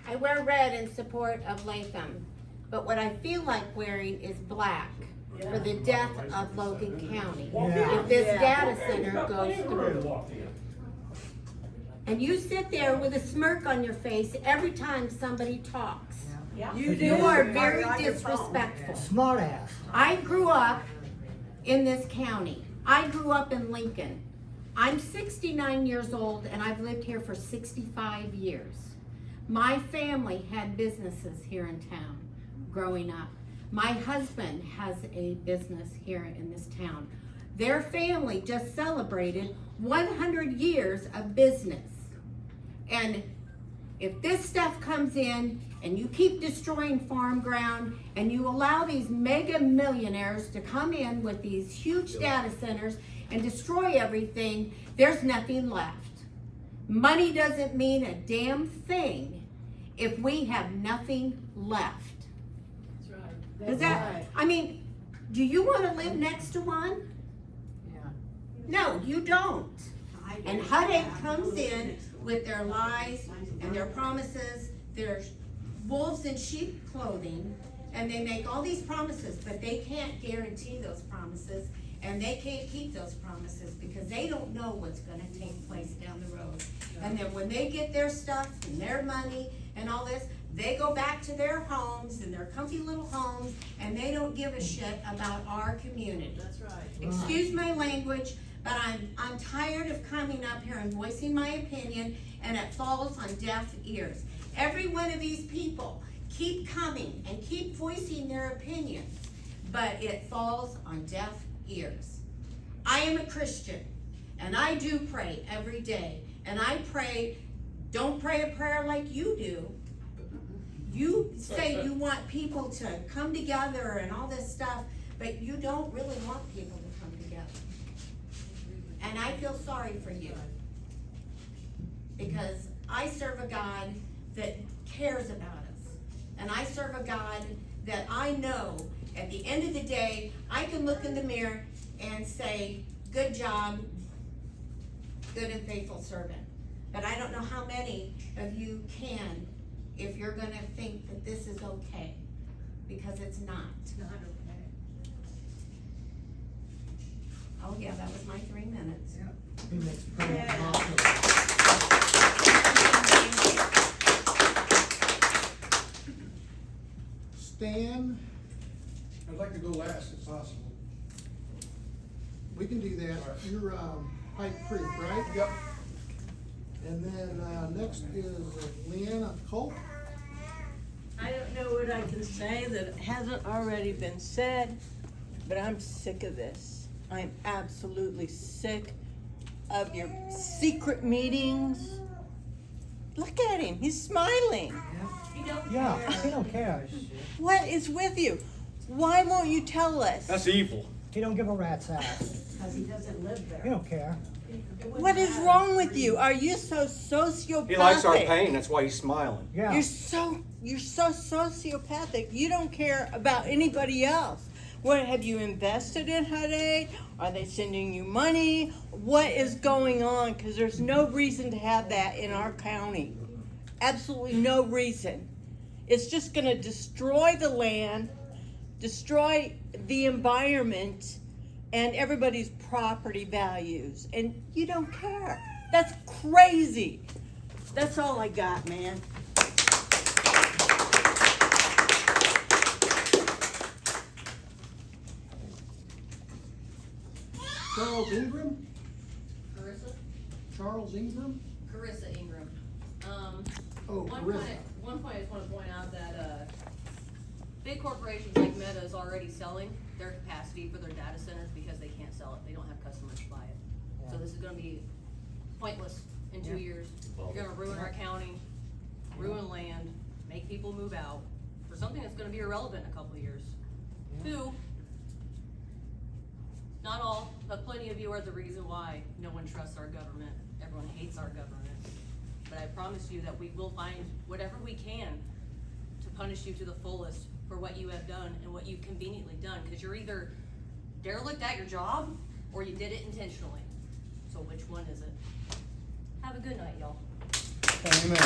I wear red in support of Latham, but what I feel like wearing is black for the death of Logan County. If this data center goes through. And you sit there with a smirk on your face every time somebody talks. You are very disrespectful. Smart ass. I grew up in this county. I grew up in Lincoln. I'm 69 years old and I've lived here for 65 years. My family had businesses here in town growing up. My husband has a business here in this town. Their family just celebrated 100 years of business. And if this stuff comes in and you keep destroying farm ground and you allow these mega millionaires to come in with these huge data centers and destroy everything, there's nothing left. Money doesn't mean a damn thing if we have nothing left. That's right. I mean, do you want to live next to one? Yeah. No, you don't. And HUD comes in with their lies and their promises, their wolves in sheep clothing, and they make all these promises, but they can't guarantee those promises, and they can't keep those promises because they don't know what's gonna take place down the road. And then when they get their stuff and their money and all this, they go back to their homes and their comfy little homes, and they don't give a shit about our community. That's right. Excuse my language, but I'm tired of coming up here and voicing my opinion, and it falls on deaf ears. Every one of these people keep coming and keep voicing their opinions, but it falls on deaf ears. I am a Christian, and I do pray every day, and I pray, don't pray a prayer like you do. You say you want people to come together and all this stuff, but you don't really want people to come together. And I feel sorry for you. Because I serve a God that cares about us. And I serve a God that I know at the end of the day, I can look in the mirror and say, good job, good and faithful servant. But I don't know how many of you can if you're gonna think that this is okay, because it's not. It's not okay. Oh yeah, that was my 3 minutes. He makes a pretty Yeah. awesome. Stan, I'd like to go last if possible. we can do that. You're, Pike Creek, right? Yep. And then, next is Leanna Culp. I don't know what I can say that hasn't already been said, but I'm sick of this. I'm absolutely sick of your secret meetings. Look at him, he's smiling. Yeah, he don't care. What is with you? Why won't you tell us? That's evil. He don't give a rat's ass. Because he doesn't live there. He don't care. What is wrong with you? Are you so sociopathic? He likes our pain, that's why he's smiling. Yeah. You're so sociopathic. You don't care about anybody else. What, have you invested in HUD aid? Are they sending you money? What is going on? Because there's no reason to have that in our county. Absolutely no reason. It's just going to destroy the land, destroy the environment, and everybody's property values. And you don't care. That's crazy. That's all I got, man. Charles Ingram? Carissa? Charles Ingram? Carissa Ingram. Oh, One Carissa. point I just wanna point out that, big corporations like Meta is already selling their capacity for their data centers because they can't sell it, they don't have customers to buy it. So this is gonna be pointless in 2 years. You're gonna ruin our county, ruin land, make people move out for something that's gonna be irrelevant in a couple of years. Two, not all, but plenty of you are the reason why no one trusts our government. Everyone hates our government. But I promise you that we will find whatever we can to punish you to the fullest for what you have done and what you've conveniently done. Because you're either derelict at your job or you did it intentionally. So which one is it? Have a good night, y'all. Amen.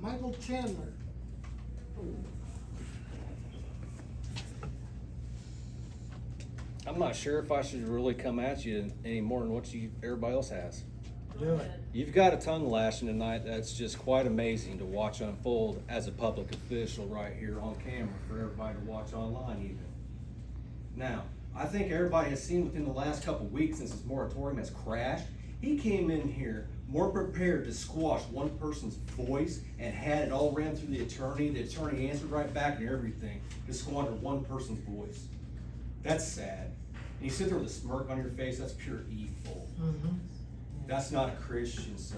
Michael Chandler. I'm not sure if I should really come at you any more than what everybody else has. Do it. You've got a tongue lashing tonight that's just quite amazing to watch unfold as a public official right here on camera for everybody to watch online even. Now, I think everybody has seen within the last couple of weeks since this moratorium has crashed, he came in here more prepared to squash one person's voice and had it all ran through the attorney answered right back and everything to squander one person's voice. That's sad. And you sit there with a smirk on your face, that's pure evil. That's not a Christian, sir.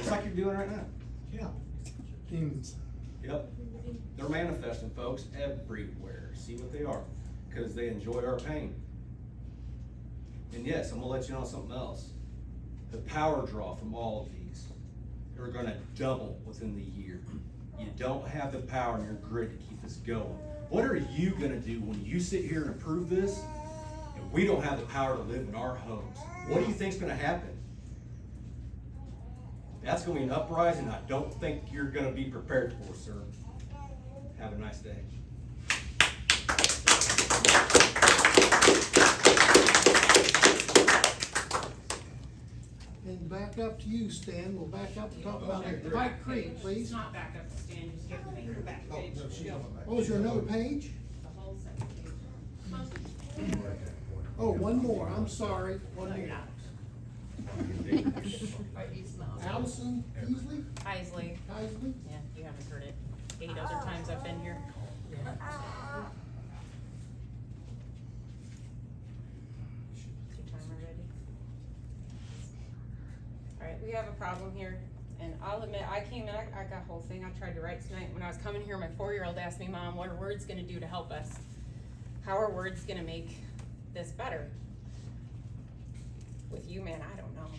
It's like you're doing right now. Yeah. Demons. Yep. They're manifesting, folks, everywhere. See what they are. Because they enjoy our pain. And yes, I'm gonna let you know something else. The power draw from all of these are gonna double within the year. You don't have the power in your grid to keep this going. What are you gonna do when you sit here and approve this and we don't have the power to live in our homes? What do you think's gonna happen? That's gonna be an uprising I don't think you're gonna be prepared for, sir. Have a nice day. And back up to you, Stan. We'll back up and talk about Pike Creek, please. It's not back up to stand, just give me the back page. Oh, is there another page? The whole second page. Oh, one more. I'm sorry. One more. Allison Easley? Isley. Isley? Yeah, you haven't heard it 8 other times I've been here. Is your timer ready? Alright, we have a problem here, and I'll admit, I came in, I got a whole thing I tried to write tonight. When I was coming here, my 4-year-old asked me, Mom, what are words gonna do to help us? How are words gonna make this better? With you, man, I don't know.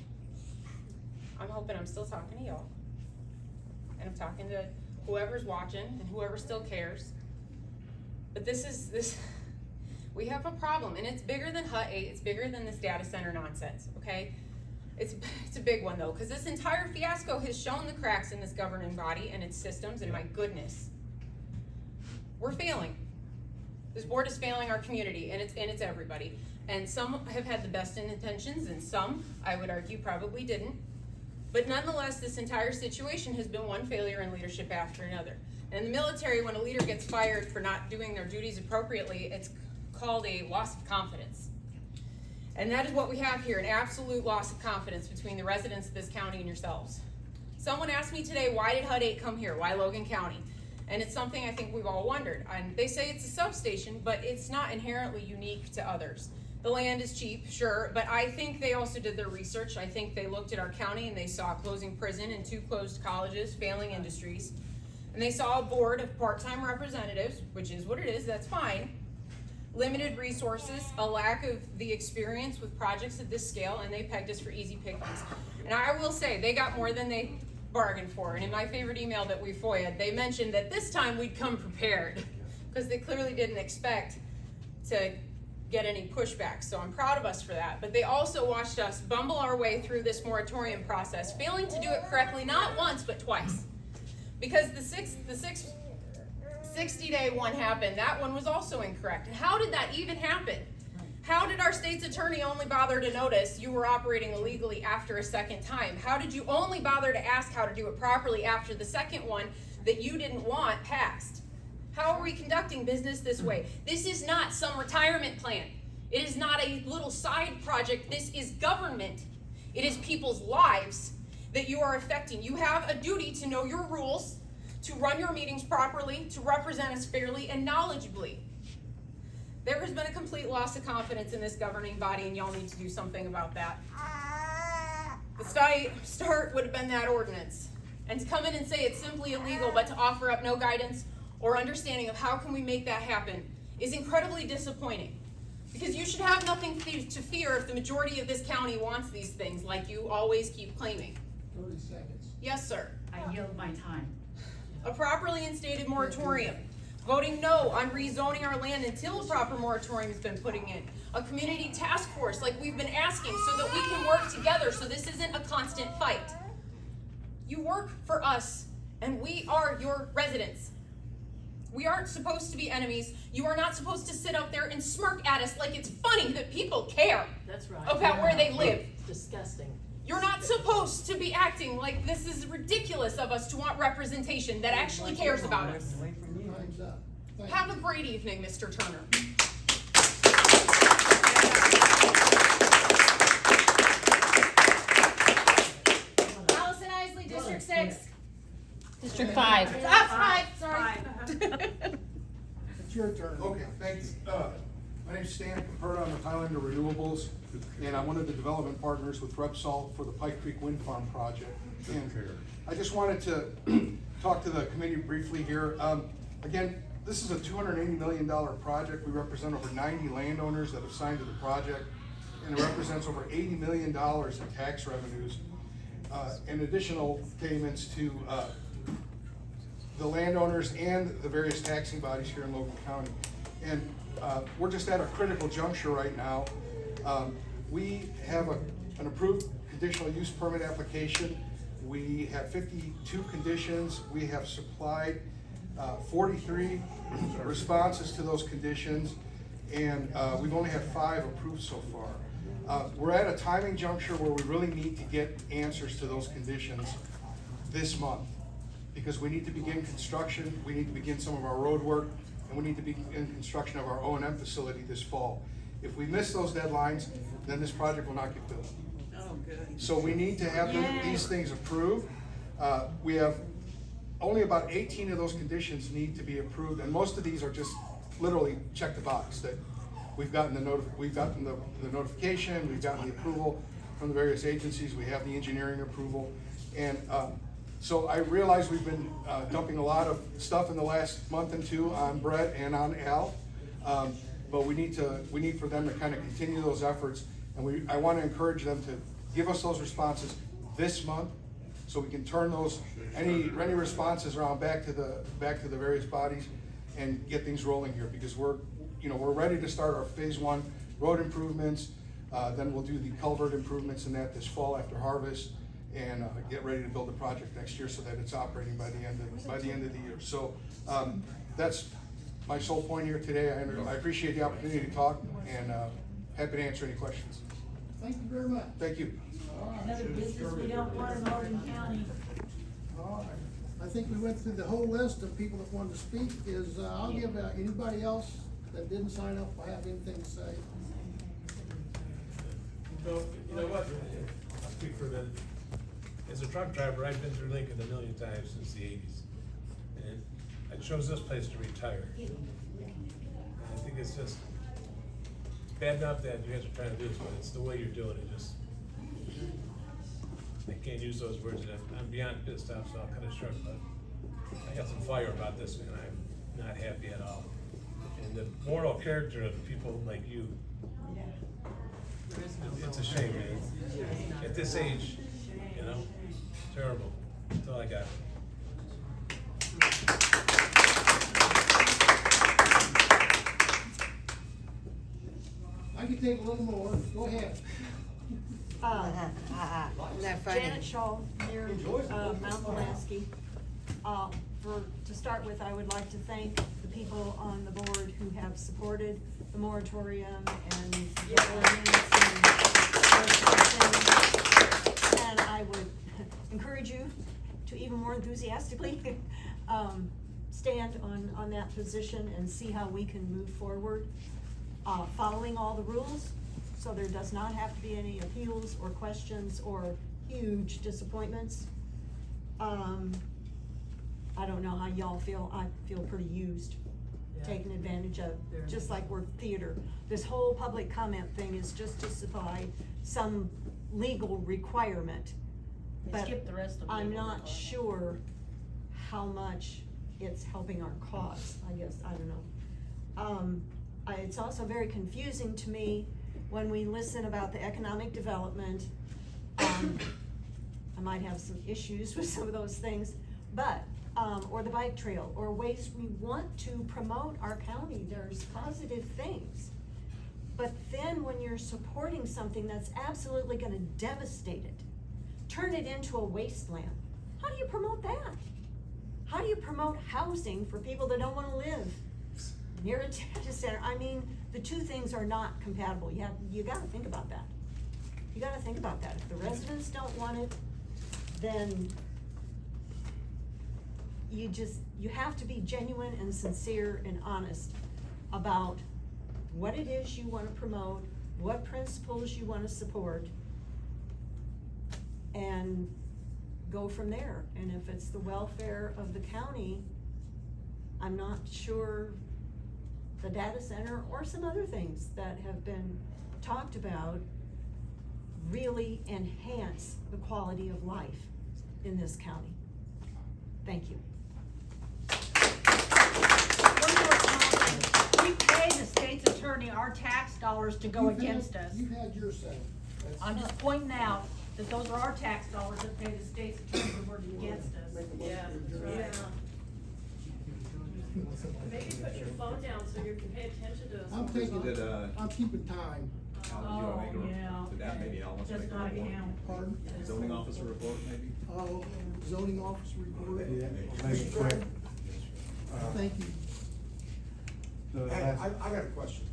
I'm hoping I'm still talking to y'all. And I'm talking to whoever's watching and whoever still cares. But we have a problem, and it's bigger than Hut 8, it's bigger than this data center nonsense, okay? It's a big one though, because this entire fiasco has shown the cracks in this governing body and its systems, and my goodness. We're failing. This board is failing our community, and it's everybody. And some have had the best intentions, and some, I would argue, probably didn't. But nonetheless, this entire situation has been one failure in leadership after another. And in the military, when a leader gets fired for not doing their duties appropriately, it's called a loss of confidence. And that is what we have here, an absolute loss of confidence between the residents of this county and yourselves. Someone asked me today, why did HUD 8 come here? Why Logan County? And it's something I think we've all wondered. And they say it's a substation, but it's not inherently unique to others. The land is cheap, sure, but I think they also did their research. I think they looked at our county and they saw a closing prison and 2 closed colleges, failing industries. And they saw a board of part-time representatives, which is what it is, that's fine. Limited resources, a lack of the experience with projects at this scale, and they pegged us for easy pickings. And I will say, they got more than they bargained for. And in my favorite email that we FOIA'd, they mentioned that this time we'd come prepared, because they clearly didn't expect to get any pushback, so I'm proud of us for that. But they also watched us bumble our way through this moratorium process, failing to do it correctly, not once, but twice. Because the 60-day one happened, that one was also incorrect. And how did that even happen? How did our state's attorney only bother to notice you were operating illegally after a second time? How did you only bother to ask how to do it properly after the second one that you didn't want passed? How are we conducting business this way? This is not some retirement plan. It is not a little side project. This is government. It is people's lives that you are affecting. You have a duty to know your rules, to run your meetings properly, to represent us fairly and knowledgeably. There has been a complete loss of confidence in this governing body, and y'all need to do something about that. The start would have been that ordinance. And to come in and say it's simply illegal, but to offer up no guidance or understanding of how can we make that happen is incredibly disappointing. Because you should have nothing to fear if the majority of this county wants these things, like you always keep claiming. 30 seconds. Yes, sir. I yield my time. A properly instated moratorium. Voting no on rezoning our land until a proper moratorium has been putting in. A community task force like we've been asking so that we can work together so this isn't a constant fight. You work for us and we are your residents. We aren't supposed to be enemies. You are not supposed to sit up there and smirk at us like it's funny that people care about where they live. It's disgusting. You're not supposed to be acting like this is ridiculous of us to want representation that actually cares about us. Time's up. Thank Have a great evening, Mr. Turner. District 5. Sorry. It's your turn. Okay, thanks. My name's Stan Caperta, I'm with Highlander Renewables, and I'm one of the development partners with Repsol for the Pike Creek Wind Farm project. And I just wanted to talk to the committee briefly here. Again, this is a $280 million project. We represent over 90 landowners that have signed to the project, and it represents over $80 million in tax revenues and additional payments to the landowners and the various taxing bodies here in Logan County. And we're just at a critical juncture right now. We have an approved conditional use permit application. We have 52 conditions. We have supplied 43 responses to those conditions, and we've only had 5 approved so far. We're at a timing juncture where we really need to get answers to those conditions this month, because we need to begin construction, we need to begin some of our road work, and we need to begin construction of our O&M facility this fall. If we miss those deadlines, then this project will not get built. Oh, good. So we need to have these things approved. We have only about 18 of those conditions need to be approved, and most of these are just literally check the box that we've gotten the notification, we've gotten the approval from the various agencies, we have the engineering approval, and so I realize we've been dumping a lot of stuff in the last month and two on Brett and on Al, but we need for them to kind of continue those efforts, and I want to encourage them to give us those responses this month, so we can turn those any responses around back to the various bodies and get things rolling here, because we're ready to start our phase 1 road improvements. Then we'll do the culvert improvements in that this fall after harvest, and get ready to build the project next year so that it's operating by the end of the year. So that's my sole point here today. I appreciate the opportunity to talk, and happy to answer any questions. Thank you very much. Thank you. Another business we don't want in Logan County. All right. I think we went through the whole list of people that wanted to speak. I'll give anybody else that didn't sign up or have anything to say. So, you know what, I'll speak for a minute. As a truck driver, I've been through Lincoln a million times since the 80s. And I chose this place to retire. And I think it's just bad enough that you guys are trying to do this, but it's the way you're doing it. Just, I can't use those words, and I'm beyond pissed off, so I'll cut it short, but I got some fire about this, and I'm not happy at all. And the moral character of people like you, it's a shame, man. At this age, you know, terrible. That's all I got. I can take a little more. Go ahead. Janet Shaw, near Mount Pulaski. To start with, I would like to thank the people on the board who have supported the moratorium and the ordinance and I would encourage you to even more enthusiastically stand on that position and see how we can move forward, following all the rules, so there does not have to be any appeals or questions or huge disappointments. I don't know how y'all feel. I feel pretty used, taken advantage of, just like we're theater. This whole public comment thing is just to supply some legal requirement. But Skip the rest of the I'm legal not requirement. sure how much it's helping our cause, I guess, I don't know. It's also very confusing to me when we listen about the economic development. I might have some issues with some of those things, but, or the bike trail, or ways we want to promote our county, there's positive things. But then when you're supporting something that's absolutely gonna devastate it, turn it into a wasteland, how do you promote that? How do you promote housing for people that don't wanna live near a data center? I mean, the two things are not compatible. You gotta think about that. You gotta think about that. If the residents don't want it, then you have to be genuine and sincere and honest about what it is you wanna promote, what principles you wanna support, and go from there. And if it's the welfare of the county, I'm not sure the data center or some other things that have been talked about really enhance the quality of life in this county. Thank you. One more comment. We pay the state's attorney our tax dollars to go against us. You've had your say. That's- I'm just pointing out that those are our tax dollars that pay the state's attorney to work against us. Yeah, that's right. Maybe put your phone down so you can pay attention to us. I'm taking, I'm keeping time. Oh, yeah. That maybe Al wants to Does make a not report. count. Pardon? Zoning officer report, maybe? Oh, zoning officer report. Yeah, make it quick. Thank you. The Hey, last- I got a question.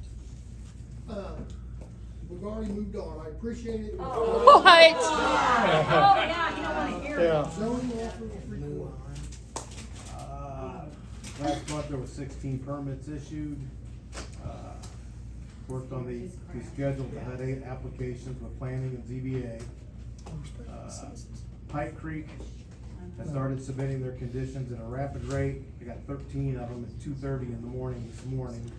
We've already moved on. I appreciate it. What? Oh, yeah, you don't wanna hear it. Zoning officer report. Last month, there was 16 permits issued. Worked on the schedule that had 8 applications with planning and ZBA. Pike Creek has started submitting their conditions at a rapid rate. They got 13 of them at 2:30 in the morning this morning.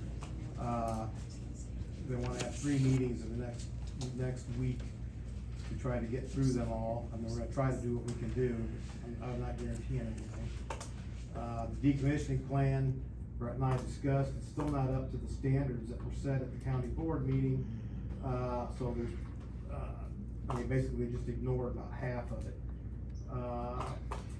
They wanna have 3 meetings in the next week to try to get through them all. I mean, we're gonna try to do what we can do. I'm not guaranteeing anything. The decommissioning plan, Brett and I discussed, it's still not up to the standards that were set at the county board meeting. So there's, I mean, basically they just ignored about half of it.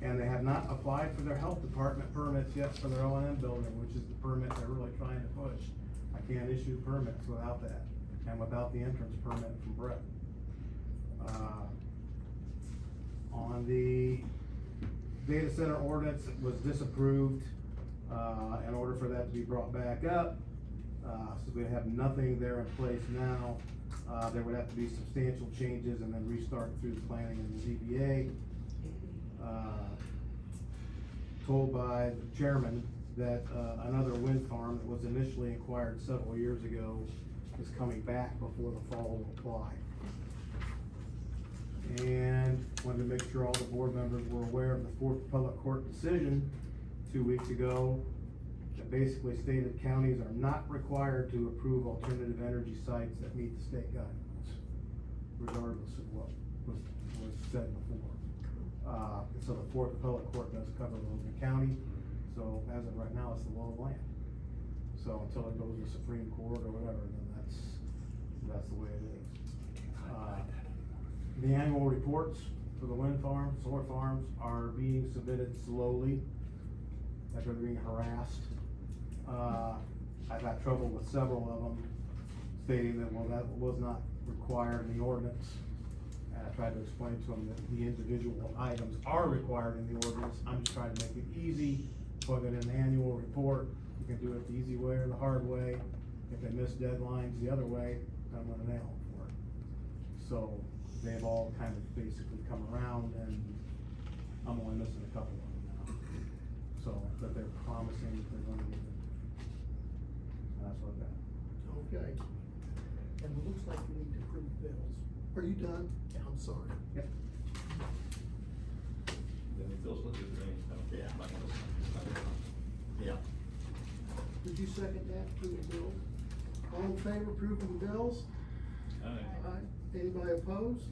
And they have not applied for their health department permits yet for their O&M building, which is the permit they're really trying to push. I can't issue permits without that, and without the entrance permit from Brett. On the data center ordinance, it was disapproved, in order for that to be brought back up. So we have nothing there in place now. There would have to be substantial changes and then restart through the planning and the ZBA. Told by the chairman that, another wind farm that was initially acquired several years ago is coming back before the fall will apply. And wanted to make sure all the board members were aware of the fourth public court decision 2 weeks ago that basically stated counties are not required to approve alternative energy sites that meet the state guidelines, regardless of what was said before. So the fourth appellate court does cover Logan County, so as of right now, it's the law of the land. So until it goes to Supreme Court or whatever, then that's the way it is. The annual reports for the wind farms, solar farms are being submitted slowly after being harassed. I've had trouble with several of them stating that, well, that was not required in the ordinance. I tried to explain to them that the individual items are required in the ordinance. I'm just trying to make it easy, put it in an annual report. You can do it the easy way or the hard way. If they miss deadlines the other way, I'm gonna nail them for it. So they've all kind of basically come around, and I'm only missing a couple of them now. So, but they're promising that they're gonna do it. That's what that. Okay. And it looks like we need to approve bills. Are you done? Yeah, I'm sorry. Yep. Feels good to me. Yeah. Yeah. Did you second that, approve the bills? All in favor of approving the bills? Aye. Anybody opposed?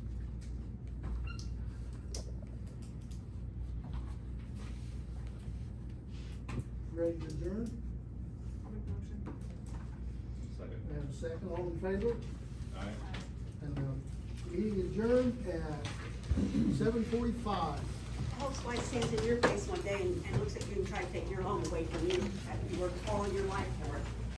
Ready to adjourn? Second. And second, all in favor? Aye. And the meeting adjourned at 7:45. I hope somebody stands in your face one day and looks at you and tries to take your home away from you after you worked all your life for it.